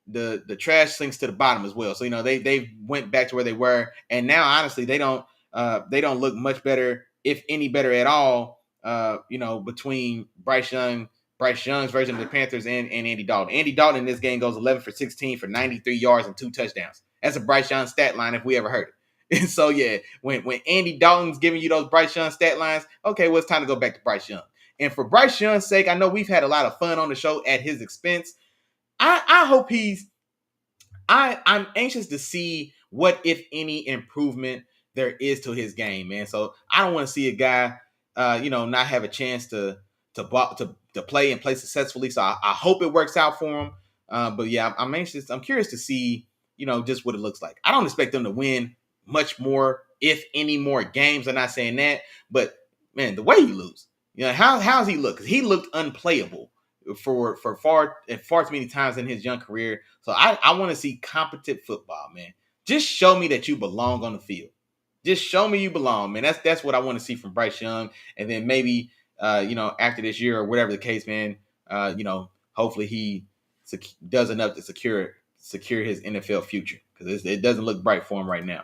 the trash sinks to the bottom as well. So, they went back to where they were. And now, honestly, they don't look much better, if any better at all, between Bryce Young's version of the Panthers and Andy Dalton. Andy Dalton in this game goes 11 for 16 for 93 yards and 2 touchdowns. That's a Bryce Young stat line if we ever heard it. And so, yeah, when Andy Dalton's giving you those Bryce Young stat lines, okay, well, it's time to go back to Bryce Young. And for Bryce Young's sake, I know we've had a lot of fun on the show at his expense. I hope I'm anxious to see what, if any, improvement there is to his game, man. So I don't want to see a guy, not have a chance to play and play successfully. So I hope it works out for him. But yeah, I'm anxious. I'm curious to see, just what it looks like. I don't expect them to win much more, if any more games. I'm not saying that, but man, the way he lose, how's he look? Because he looked unplayable for far too many times in his young career. So I want to see competent football, man. Just show me that you belong on the field. Just show me you belong, man. That's what I want to see from Bryce Young. And then maybe after this year or whatever the case, man, hopefully he does enough to secure his NFL future, because it doesn't look bright for him right now.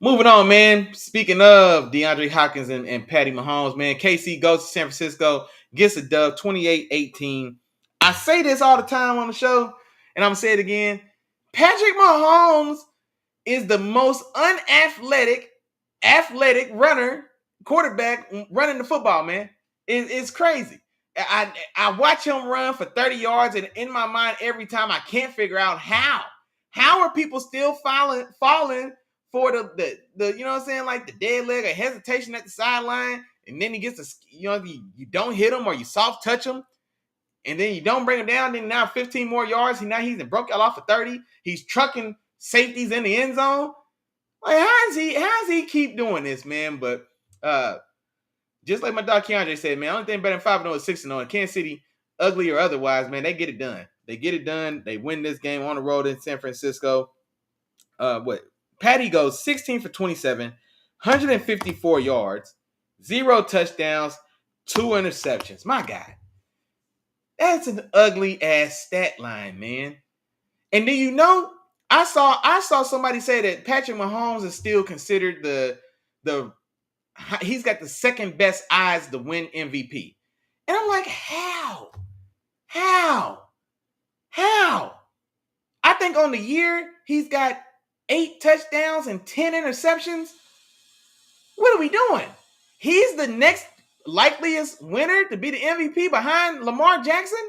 Moving on, man. Speaking of DeAndre Hopkins and Patty Mahomes, man, KC goes to San Francisco, gets a dub 28-18. I say this all the time on the show, and I'm going to say it again. Patrick Mahomes is the most athletic quarterback running the football, man. It's crazy. I watch him run for 30 yards, and in my mind, every time I can't figure out how are people still falling for the you know what I'm saying, like the dead leg or hesitation at the sideline, and then he gets you don't hit him or you soft touch him, and then you don't bring him down. Then now 15 more yards. He's broke y'all off for 30. He's trucking safeties in the end zone. Like, how does he keep doing this, man? But just like my dog Keandre said, man, only thing better than 5-0 is 6-0. In Kansas City, ugly or otherwise, man, they get it done. They win this game on the road in San Francisco. Patty goes 16 for 27, 154 yards, 0 touchdowns, 2 interceptions. My God, that's an ugly ass stat line, man. And then I saw somebody say that Patrick Mahomes is still considered he's got the second best odds to win MVP. And I'm like, how? I think on the year he's got 8 touchdowns and 10 interceptions. What are we doing? He's the next likeliest winner to be the MVP behind Lamar Jackson.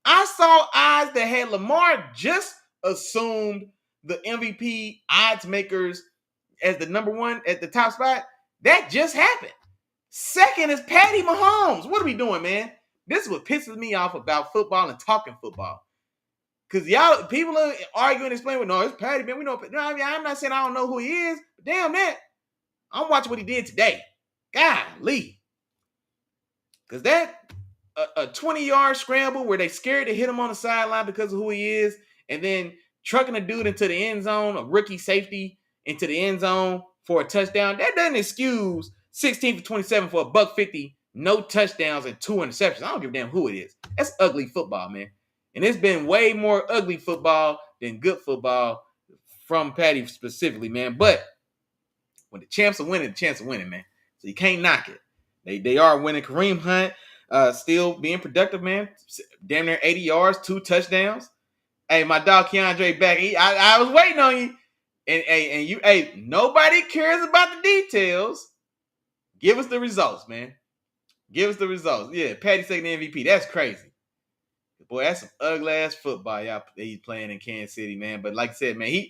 I saw odds that had Lamar just assumed the MVP odds makers as the number one at the top spot. That just happened. Second is Patty Mahomes. What are we doing, man? This is what pisses me off about football and talking football. Because people are arguing and explaining, no, it's Patty, man. We know. No, I'm not saying I don't know who he is, but damn that. I'm watching what he did today. Golly. Because that a 20-yard scramble where they scared to hit him on the sideline because of who he is, and then trucking a dude into the end zone, a rookie safety into the end zone for a touchdown, that doesn't excuse 16 for 27 for a $150, no touchdowns and 2 interceptions. I don't give a damn who it is. That's ugly football, man. And it's been way more ugly football than good football from Patty specifically, man. But when the champs are winning, the champs are winning, man. So you can't knock it. They are winning. Kareem Hunt still being productive, man. Damn near 80 yards, 2 touchdowns. Hey, my dog Keandre back. I was waiting on you. And you, nobody cares about the details. Give us the results, man. Give us the results. Yeah, Patty second MVP. That's crazy. Boy, that's some ugly ass football y'all he's playing in Kansas City, man. But like I said, man,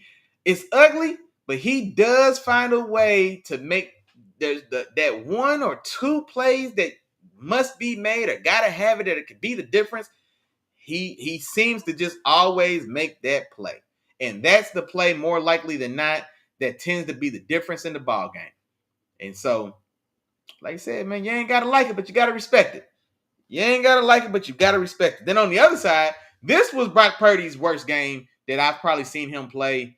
it's ugly, but he does find a way to make that 1 or 2 plays that must be made or gotta have it that it could be the difference. He seems to just always make that play. And that's the play more likely than not that tends to be the difference in the ball game. And so, like I said, man, you ain't gotta like it, but you gotta respect it. You ain't gotta like it, but you gotta respect it. Then on the other side, this was Brock Purdy's worst game that I've probably seen him play.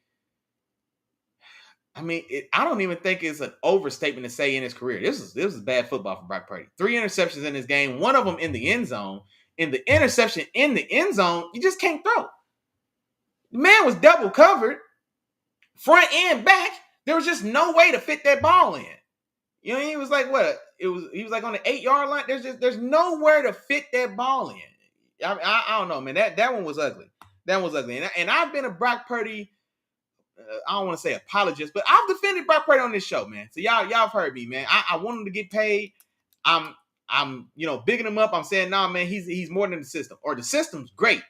I mean, I don't even think it's an overstatement to say in his career. This was bad football for Brock Purdy. 3 interceptions in this game, one of them in the end zone. In the interception in the end zone, you just can't throw. The man was double covered, front and back. There was just no way to fit that ball in. You know, he was like what? He was like on the 8-yard line. There's nowhere to fit that ball in. I don't know, man. That one was ugly. That was ugly. And I've been a Brock Purdy. I don't want to say apologist, but I've defended Brock Purdy on this show, man. So y'all have heard me, man. I want him to get paid. I'm bigging him up. I'm saying, nah, man, he's more than the system. Or the system's great,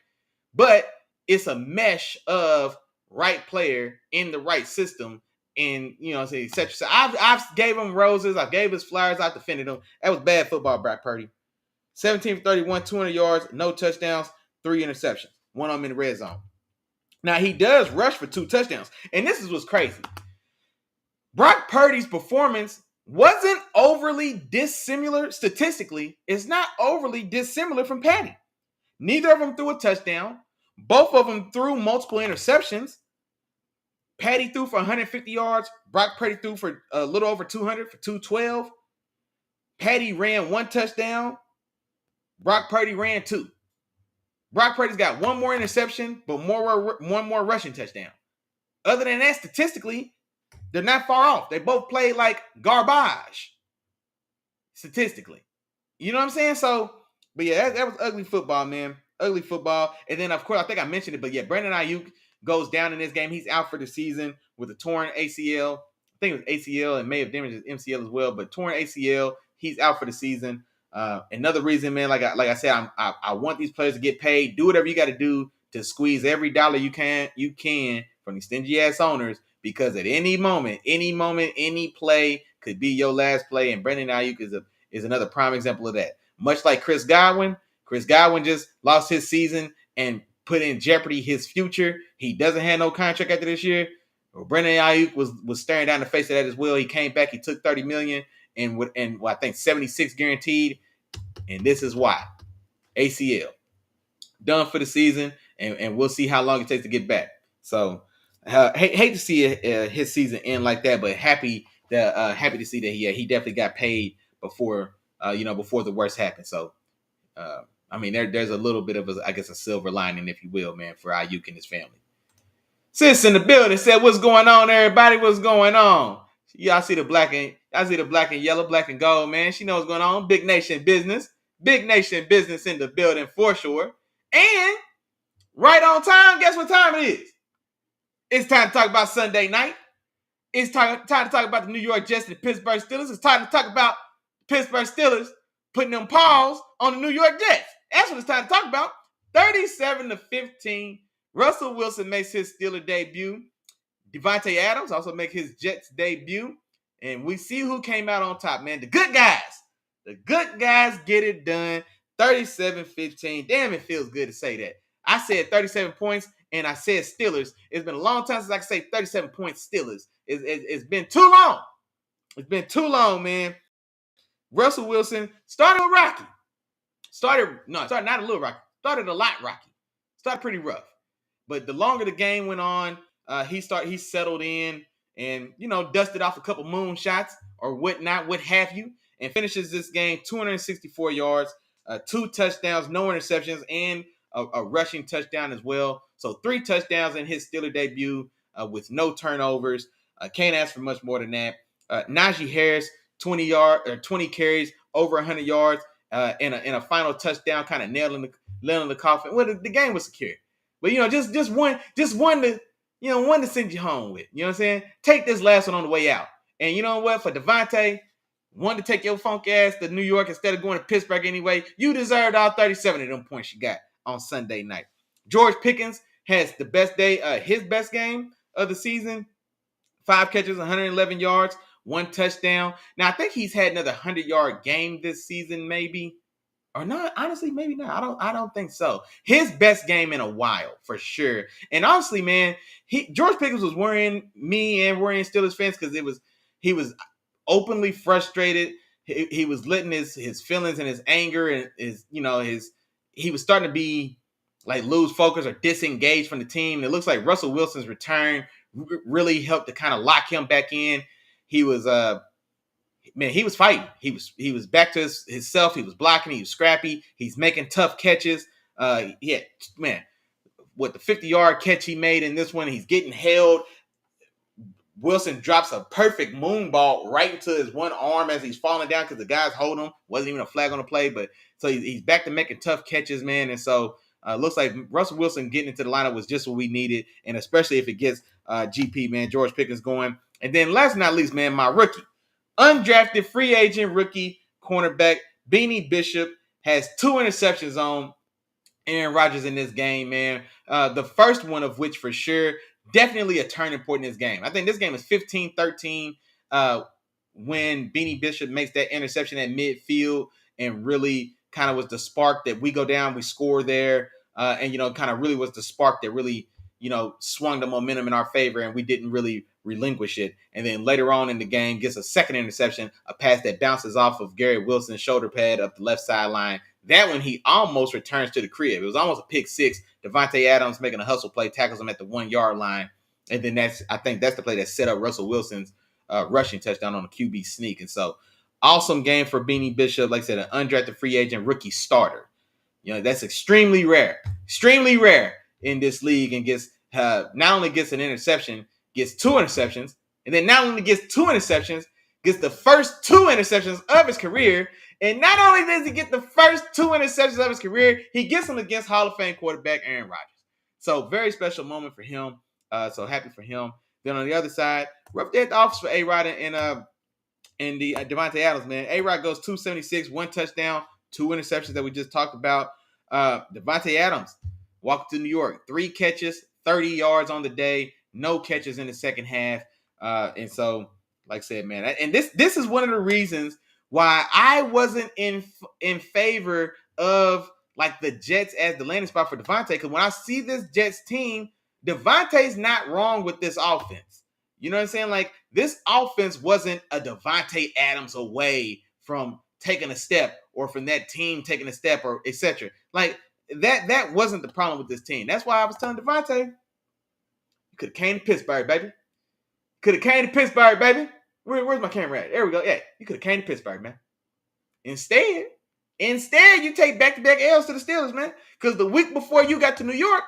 but it's a mesh of right player in the right system. And say etc. So I've gave him roses, I gave his flowers, I defended him. That was bad football, Brock Purdy. 17 for 31, 200 yards, no touchdowns, 3 interceptions. One of them in the red zone. Now he does rush for 2 touchdowns. And this is what's crazy. Brock Purdy's performance wasn't overly dissimilar statistically. It's not overly dissimilar from Patty. Neither of them threw a touchdown. Both of them threw multiple interceptions. Patty threw for 150 yards. Brock Purdy threw for a little over 200 for 212. Patty ran 1 touchdown. Brock Purdy ran 2. Brock Purdy's got 1 more interception, but one more rushing touchdown. Other than that, statistically, they're not far off. They both played like garbage. Statistically. You know what I'm saying? So, but yeah, that was ugly football, man. Ugly football. And then, of course, I think I mentioned it, but yeah, Brandon Ayuk goes down in this game. He's out for the season with a torn ACL. I think it was ACL and may have damaged his MCL as well, but torn ACL. He's out for the season. Another reason, man, like I said, I want these players to get paid. Do whatever you got to do to squeeze every dollar you can from these stingy ass owners, because at any moment, any play could be your last play. And Brandon Ayuk is another prime example of that. Much like Chris Godwin just lost his season and put in jeopardy his future. He doesn't have no contract after this year. Well, Brandon Ayuk was staring down the face of that as well. He came back. He took $30 million and I think 76 guaranteed. And this is why. ACL. Done for the season, and we'll see how long it takes to get back. So, hate to see his season end like that, but happy to see that he definitely got paid before the worst happened. So, I mean, there's a little bit of a silver lining, if you will, man, for Ayuk and his family. Sis in the building said, "What's going on, everybody? What's going on?" Y'all see the black and yellow, black and gold, man. She knows what's going on. Big Nation business in the building for sure. And right on time, guess what time it is? It's time to talk about Sunday night. It's time to talk about the New York Jets and the Pittsburgh Steelers. It's time to talk about the Pittsburgh Steelers putting them paws on the New York Jets. That's what it's time to talk about. 37-15. Russell Wilson makes his Steeler debut. Devontae Adams also makes his Jets debut. And we see who came out on top, man. The good guys. The good guys get it done. 37-15. Damn, it feels good to say that. I said 37 points, and I said Steelers. It's been a long time since I could say 37 points Steelers. It's been too long. It's been too long, man. Russell Wilson started a rocky. Started not a little rocky. Started a lot rocky. Started pretty rough. But the longer the game went on, he settled in and dusted off a couple moon shots or whatnot, what have you, and finishes this game 264 yards, 2 touchdowns, no interceptions, and a rushing touchdown as well. So 3 touchdowns in his Steeler debut with no turnovers. Can't ask for much more than that. Najee Harris, 20 carries, over 100 yards, in a final touchdown, kind of nailing the coffin. Well, the game was secure. But one to send you home with. You know what I'm saying? Take this last one on the way out. And you know what? For Devontae, one to take your funk ass to New York instead of going to Pittsburgh anyway. You deserved all 37 of them points you got on Sunday night. George Pickens has the best day, his best game of the season. 5 catches, 111 yards, 1 touchdown. Now I think he's had another 100-yard game this season, maybe. Or not, honestly, maybe not. I don't think so. His best game in a while, for sure. And honestly, man, George Pickens was worrying me and worrying Steelers fans because he was openly frustrated. He was letting his feelings and his anger and he was starting to be like lose focus or disengage from the team. It looks like Russell Wilson's return really helped to kind of lock him back in. He was he was fighting. He was back to himself. He was blocking. He was scrappy. He's making tough catches. Man, what the 50-yard catch he made in this one, he's getting held. Wilson drops a perfect moon ball right into his one arm as he's falling down because the guys hold him. Wasn't even a flag on the play, but so he's back to making tough catches, man. And so looks like Russell Wilson getting into the lineup was just what we needed, and especially if it gets GP, man, George Pickens going. And then last but not least, man, my rookie. Undrafted free agent rookie cornerback Beanie Bishop has 2 interceptions on Aaron Rodgers in this game, man. The first one of which for sure, definitely a turning point in this game. I think this game is 15-13 when Beanie Bishop makes that interception at midfield and really kind of was the spark that we go down, we score there, and kind of really was the spark that really swung the momentum in our favor, and we didn't really relinquish it. And then later on in the game, gets a second interception, a pass that bounces off of Garrett Wilson's shoulder pad up the left sideline. That one, he almost returns to the crib. It was almost a pick six. Devontae Adams making a hustle play, tackles him at the 1-yard line. And then I think that's the play that set up Russell Wilson's rushing touchdown on a QB sneak. And so, awesome game for Beanie Bishop. Like I said, an undrafted free agent rookie starter. That's extremely rare in this league, and gets not only gets an interception, gets 2 interceptions, and then not only gets 2 interceptions, gets the first 2 interceptions of his career. And not only does he get the first 2 interceptions of his career, he gets them against Hall of Fame quarterback Aaron Rodgers. So very special moment for him. So happy for him. Then on the other side, rough day at the office for A-Rod and the Devontae Adams, man. A-Rod goes 276, 1 touchdown, 2 interceptions that we just talked about. Devontae Adams walking to New York, 3 catches, 30 yards on the day, no catches in the second half. And so, like I said, man, and this is one of the reasons why I wasn't in favor of like the Jets as the landing spot for Devontae. Because when I see this Jets team, Devontae's not wrong with this offense. You know what I'm saying? Like, this offense wasn't a Devontae Adams away from taking a step, or from that team taking a step, or etc. Like, that wasn't the problem with this team. That's why I was telling Devontae, you could have came to Pittsburgh, baby. Could have came to Pittsburgh, baby. Where's my camera at? There we go. Yeah, you could have came to Pittsburgh, man. Instead, you take back-to-back L's to the Steelers, man. Because the week before you got to New York,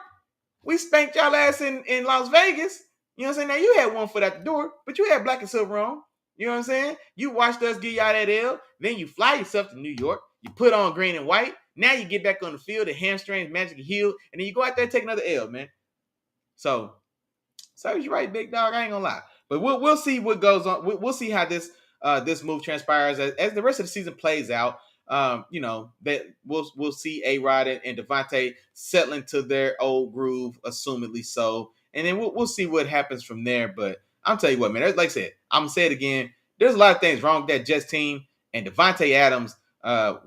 we spanked y'all ass in Las Vegas. You know what I'm saying? Now, you had one foot out the door, but you had black and silver on. You know what I'm saying? You watched us give y'all that L. Then you fly yourself to New York. You put on green and white. Now you get back on the field. The hamstrings magically healed. And then you go out there and take another L, man. So you're right, big dog. I ain't going to lie. But we'll see what goes on. We'll see how this move transpires as the rest of the season plays out. That we'll see A-Rod and Devontae settling to their old groove, assumedly so, and then we'll see what happens from there. But I'm telling you what, man. Like I said, I'm gonna say it again. There's a lot of things wrong with that Jets team, and Devontae Adams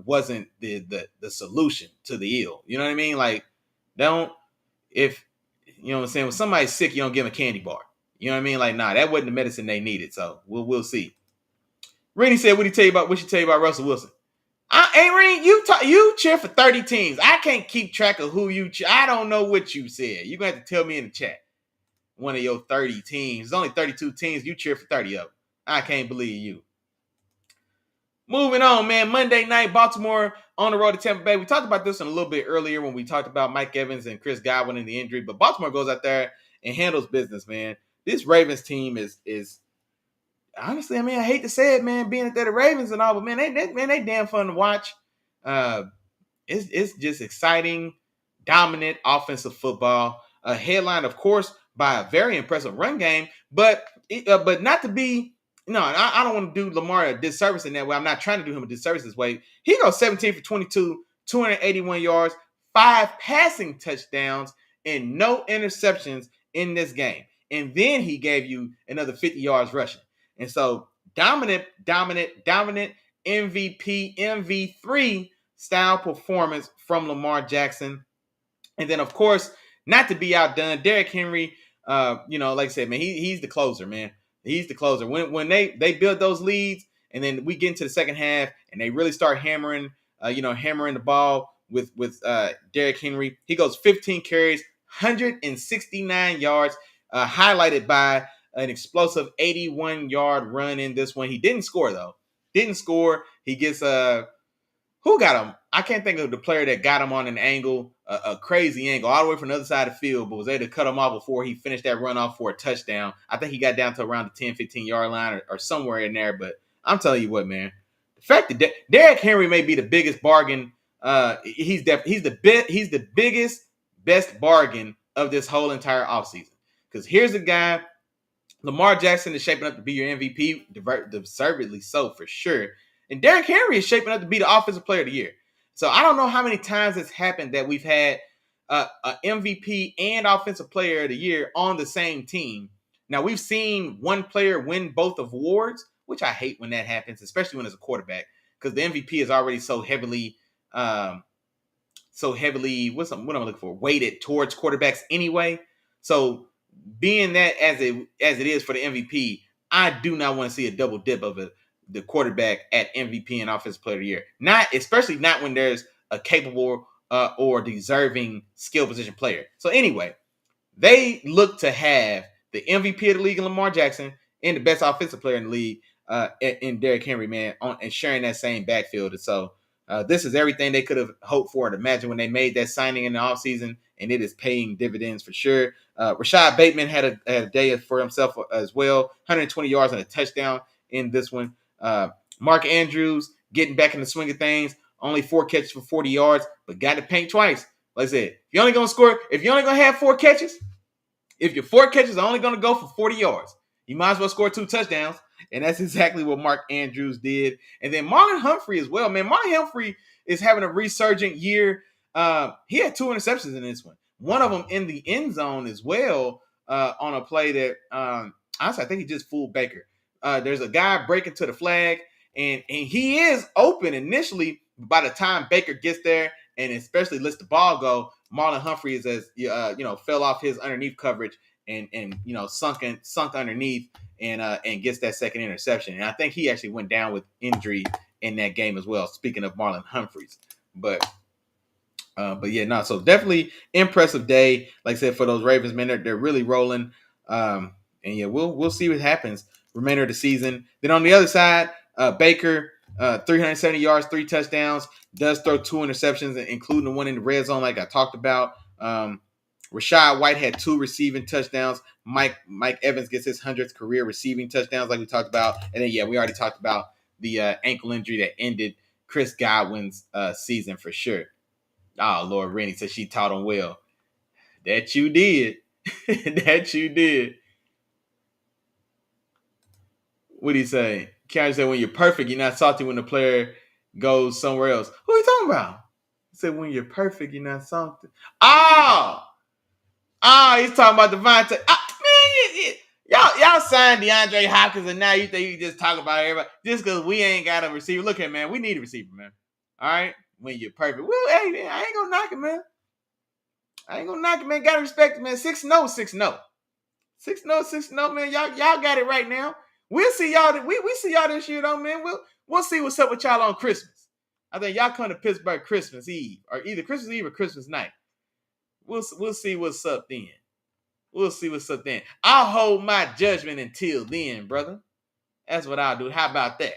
wasn't the solution to the ill. You know what I mean? Like, if you know what I'm saying, when somebody's sick, you don't give them a candy bar. You know what I mean? Like, nah, that wasn't the medicine they needed. So we'll see. Rennie said, "What he tell you about? What she tell you about Russell Wilson?" I ain't Rennie. You cheer for 30 teams. I can't keep track of who you cheer. I don't know what you said. You gonna have to tell me in the chat. One of your 30 teams. There's only 32 teams. You cheer for 30 of them. I can't believe you. Moving on, man. Monday night, Baltimore on the road to Tampa Bay. We talked about this a little bit earlier when we talked about Mike Evans and Chris Godwin and the injury, but Baltimore goes out there and handles business, man. This Ravens team is honestly, I mean, I hate to say it, man, being that they're the Ravens and all, but man, they damn fun to watch. Uh, it's just exciting, dominant offensive football. A headline, of course, by a very impressive run game, but not to be. No, I don't want to do Lamar a disservice in that way. I'm not trying to do him a disservice this way. He goes 17 for 22, 281 yards, 5 passing touchdowns, and no interceptions in this game. And then he gave you another 50 yards rushing. And so dominant MVP, MV3 style performance from Lamar Jackson. And then, of course, not to be outdone, Derrick Henry, like I said, man, he's the closer, man. He's the closer. When they build those leads, and then we get into the second half, and they really start hammering the ball with Derrick Henry. He goes 15 carries, 169 yards, highlighted by an explosive 81-yard run in this one. He didn't score, though. Didn't score. He gets who got him? I can't think of the player that got him on an angle, a crazy angle, all the way from the other side of the field, but was able to cut him off before he finished that run off for a touchdown. I think he got down to around the 10, 15-yard line or somewhere in there. But I'm telling you what, man. The fact that Derrick Henry may be the biggest bargain, he's the biggest, best bargain of this whole entire offseason. Because here's a guy, Lamar Jackson is shaping up to be your MVP, deservedly so for sure. And Derrick Henry is shaping up to be the offensive player of the year. So I don't know how many times it's happened that we've had an MVP and offensive player of the year on the same team. Now, we've seen one player win both awards, which I hate when that happens, especially when it's a quarterback, because the MVP is already so heavily, what am I looking for? Weighted towards quarterbacks anyway. So being that as it is for the MVP, I do not want to see a double dip of the quarterback at MVP and Offensive Player of the Year. Especially not when there's a capable or deserving skill position player. So anyway, they look to have the MVP of the league in Lamar Jackson and the best offensive player in the league in Derrick Henry, man, and sharing that same backfield. And so this is everything they could have hoped for and imagined when they made that signing in the offseason, and it is paying dividends for sure. Rashad Bateman had a day for himself as well, 120 yards and a touchdown in this one. Mark Andrews getting back in the swing of things, only 4 catches for 40 yards, but got to paint twice. Like I said, if you're only going to have 4 catches, if your 4 catches are only going to go for 40 yards, you might as well score 2 touchdowns. And that's exactly what Mark Andrews did. And then Marlon Humphrey as well. Man, Marlon Humphrey is having a resurgent year. He had 2 interceptions in this one. One of them in the end zone as well on a play that, honestly, I think he just fooled Baker. There's a guy breaking to the flag, and he is open initially. By the time Baker gets there and especially lets the ball go, Marlon Humphrey is fell off his underneath coverage and sunk underneath and gets that second interception. And I think he actually went down with injury in that game as well. Speaking of Marlon Humphreys, but yeah, no. So definitely impressive day, like I said, for those Ravens, man. They're really rolling. And yeah, we'll see what happens remainder of the season. Then on the other side, Baker, 370 yards, 3 touchdowns, does throw 2 interceptions, including the one in the red zone, like I talked about. Rashad White had 2 receiving touchdowns. Mike Evans gets his 100th career receiving touchdowns, like we talked about. And then, yeah, we already talked about the ankle injury that ended Chris Godwin's season for sure. Oh, Lord, Rennie said she taught him well. That you did. That you did. What did he say? Karen said, when you're perfect, you're not salty when the player goes somewhere else. Who are you talking about? He said, when you're perfect, you're not salty. He's talking about Devontae. Y'all signed DeAndre Hopkins, and now you think you just talk about everybody just because we ain't got a receiver. Look at man, we need a receiver, man. All right, when you're perfect. Well, hey, man, I ain't gonna knock it, man. I ain't gonna knock it, man. Gotta respect it, man. 6-0, 6-0. 6-0, 6-0, man. Y'all got it right now. We'll see y'all. We see y'all this year, though, man. We'll see what's up with y'all on Christmas. I think y'all come to Pittsburgh Christmas Eve, or either Christmas Eve or Christmas night. We'll see what's up then. We'll see what's up then. I'll hold my judgment until then, brother. That's what I'll do. How about that?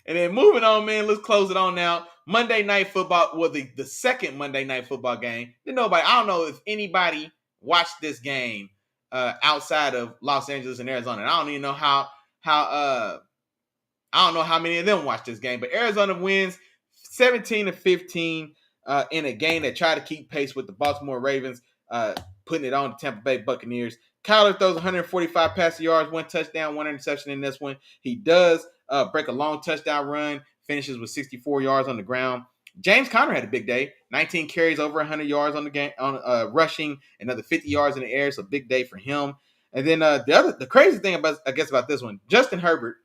And then moving on, man, let's close it on now. Monday Night Football, well, the second Monday Night Football game. I don't know if anybody watched this game outside of Los Angeles and Arizona. And I don't even know how I don't know how many of them watched this game, but Arizona wins 17-15 in a game that tried to keep pace with the Baltimore Ravens, putting it on the Tampa Bay Buccaneers. Kyler throws 145 passing yards, 1 touchdown, 1 interception in this one. He does break a long touchdown run, finishes with 64 yards on the ground. James Conner had a big day, 19 carries, over 100 yards on the game, on rushing, another 50 yards in the air. So big day for him. And then the crazy thing about this one, Justin Herbert,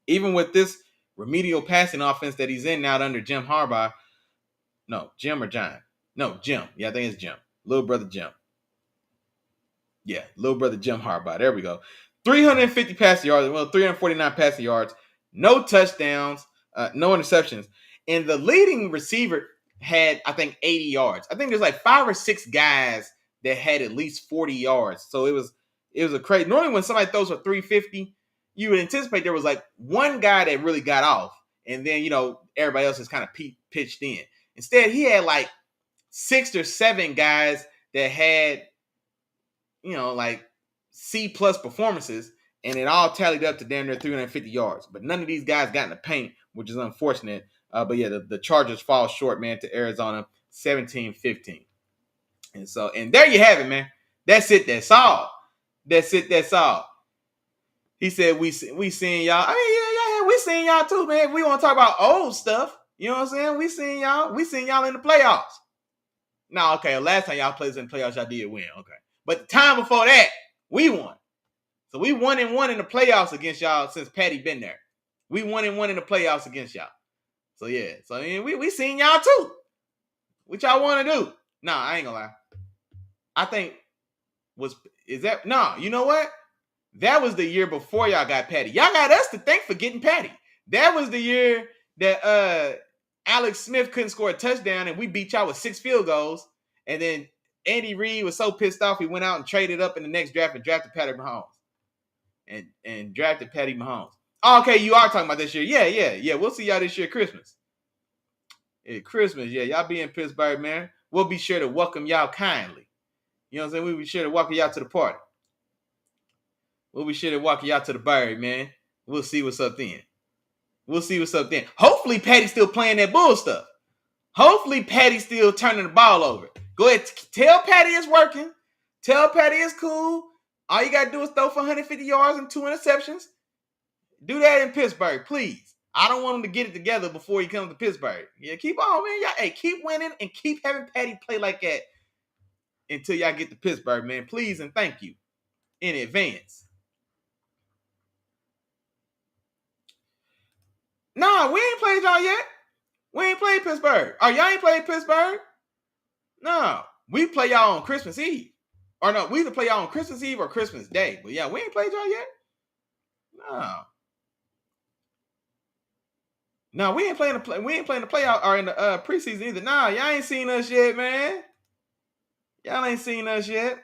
even with this remedial passing offense that he's in now under Jim Harbaugh, Jim. Yeah, I think it's Jim. Little brother Jim. Yeah, little brother Jim Harbaugh. There we go. 350 passing yards, 349 passing yards, no touchdowns, no interceptions. And the leading receiver had, I think, 80 yards. I think there's like 5 or 6 guys that had at least 40 yards. So it was a crazy. Normally when somebody throws for 350, you would anticipate there was like one guy that really got off. And then, everybody else is kind of pitched in. Instead, he had like 6 or 7 guys that had, like C+ performances, and it all tallied up to damn near 350 yards. But none of these guys got in the paint, which is unfortunate. But yeah, the Chargers fall short, man, to Arizona, 17-15. And there you have it, man. That's it. That's all. That's all. He said, we seeing y'all. I mean, yeah, we seeing y'all too, man. We want to talk about old stuff. You know what I'm saying? We seeing y'all in the playoffs. No, okay, last time y'all played in the playoffs, y'all did win. Okay. But the time before that, we won. So we 1-1 in the playoffs against y'all since Patty been there. We 1-1 in the playoffs against y'all. So yeah. So I mean, we seen y'all too. What y'all want to do? Nah, I ain't gonna lie. I think you know what? That was the year before y'all got Patty. Y'all got us to thank for getting Patty. That was the year that Alex Smith couldn't score a touchdown and we beat y'all with 6 field goals. And then Andy Reid was so pissed off he went out and traded up in the next draft and drafted Patty Mahomes. And drafted Patty Mahomes. Oh, okay, you are talking about this year. Yeah. We'll see y'all this year Christmas. Yeah, Christmas, yeah. Y'all be in Pittsburgh, man. We'll be sure to welcome y'all kindly. You know what I'm saying? We'll be sure to welcome y'all to the party. We'll be sure to welcome y'all to the bird, man. We'll see what's up then. Hopefully Patty's still playing that bull stuff. Hopefully Patty's still turning the ball over. Go ahead, tell Patty it's working. Tell Patty it's cool. All you got to do is throw for 150 yards and 2 interceptions. Do that in Pittsburgh, please. I don't want him to get it together before he comes to Pittsburgh. Yeah, keep on, man. Y'all, keep winning and keep having Patty play like that until y'all get to Pittsburgh, man. Please and thank you in advance. Nah, we ain't played y'all yet. We ain't played Pittsburgh. Oh, y'all ain't played Pittsburgh? No. We play y'all on Christmas Eve. Or no, we either play y'all on Christmas Eve or Christmas Day. But yeah, we ain't played y'all yet. No, we ain't playing the playoff or in the preseason either. Nah, y'all ain't seen us yet, man. Y'all ain't seen us yet.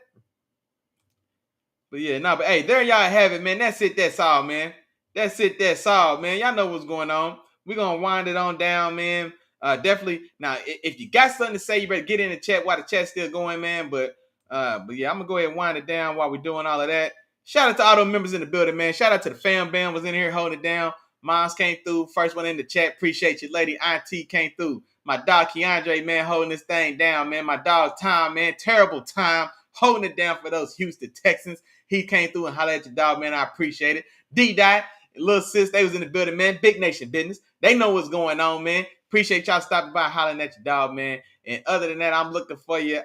But yeah, but hey, there y'all have it, man. That's it. That's all, man. That's all, man. Y'all know what's going on. We're gonna wind it on down, man. Definitely. Now, if you got something to say, you better get in the chat while the chat's still going, man. But yeah, I'm gonna go ahead and wind it down while we're doing all of that. Shout out to all those members in the building, man. Shout out to the fam bam was in here holding it down. Moms came through. First one in the chat. Appreciate you, lady. IT came through. My dog Keandre, man, holding this thing down, man. My dog Tom, man, terrible time holding it down for those Houston Texans. He came through and hollered at your dog, man. I appreciate it. D-Dot, little sis, they was in the building, man. Big Nation business. They know what's going on, man. Appreciate y'all stopping by, hollering at your dog, man. And other than that, I'm looking for you.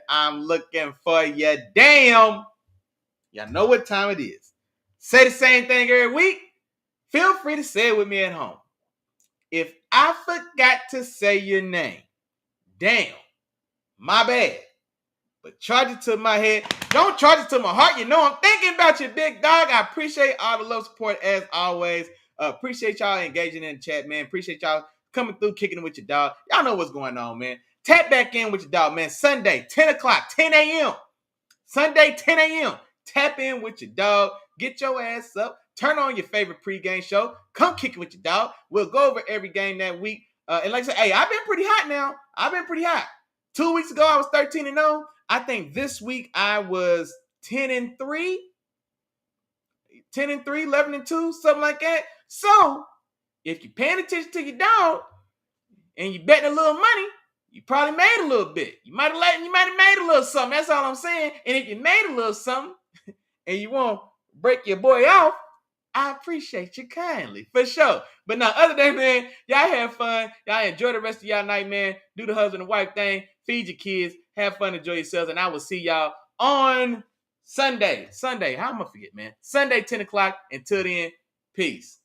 Damn. Y'all know what time it is. Say the same thing every week. Feel free to say it with me at home. If I forgot to say your name, damn, my bad. but charge it to my head. Don't charge it to my heart. You know I'm thinking about you, big dog. I appreciate all the love support as always. Appreciate y'all engaging in the chat, man. Appreciate y'all coming through, kicking it with your dog. Y'all know what's going on, man. Tap back in with your dog, man. Sunday, 10 o'clock, 10 a.m. Sunday, 10 a.m. Tap in with your dog. Get your ass up. Turn on your favorite pregame show. Come kick it with your dog. We'll go over every game that week. And like I said, hey, I've been pretty hot now. I've been pretty hot. 2 weeks ago, I was 13-0. I think this week I was 10-3. 10-3, 11-2, something like that. So, if you're paying attention to your dog and you're betting a little money, you probably made a little bit. You might have made a little something. That's all I'm saying. And if you made a little something and you won't break your boy off, I appreciate you kindly, for sure. But now, other than that, man, y'all have fun. Y'all enjoy the rest of y'all night, man. Do the husband and wife thing. Feed your kids. Have fun. Enjoy yourselves. And I will see y'all on Sunday. How am I forget, man? Sunday, 10 o'clock. Until then, peace.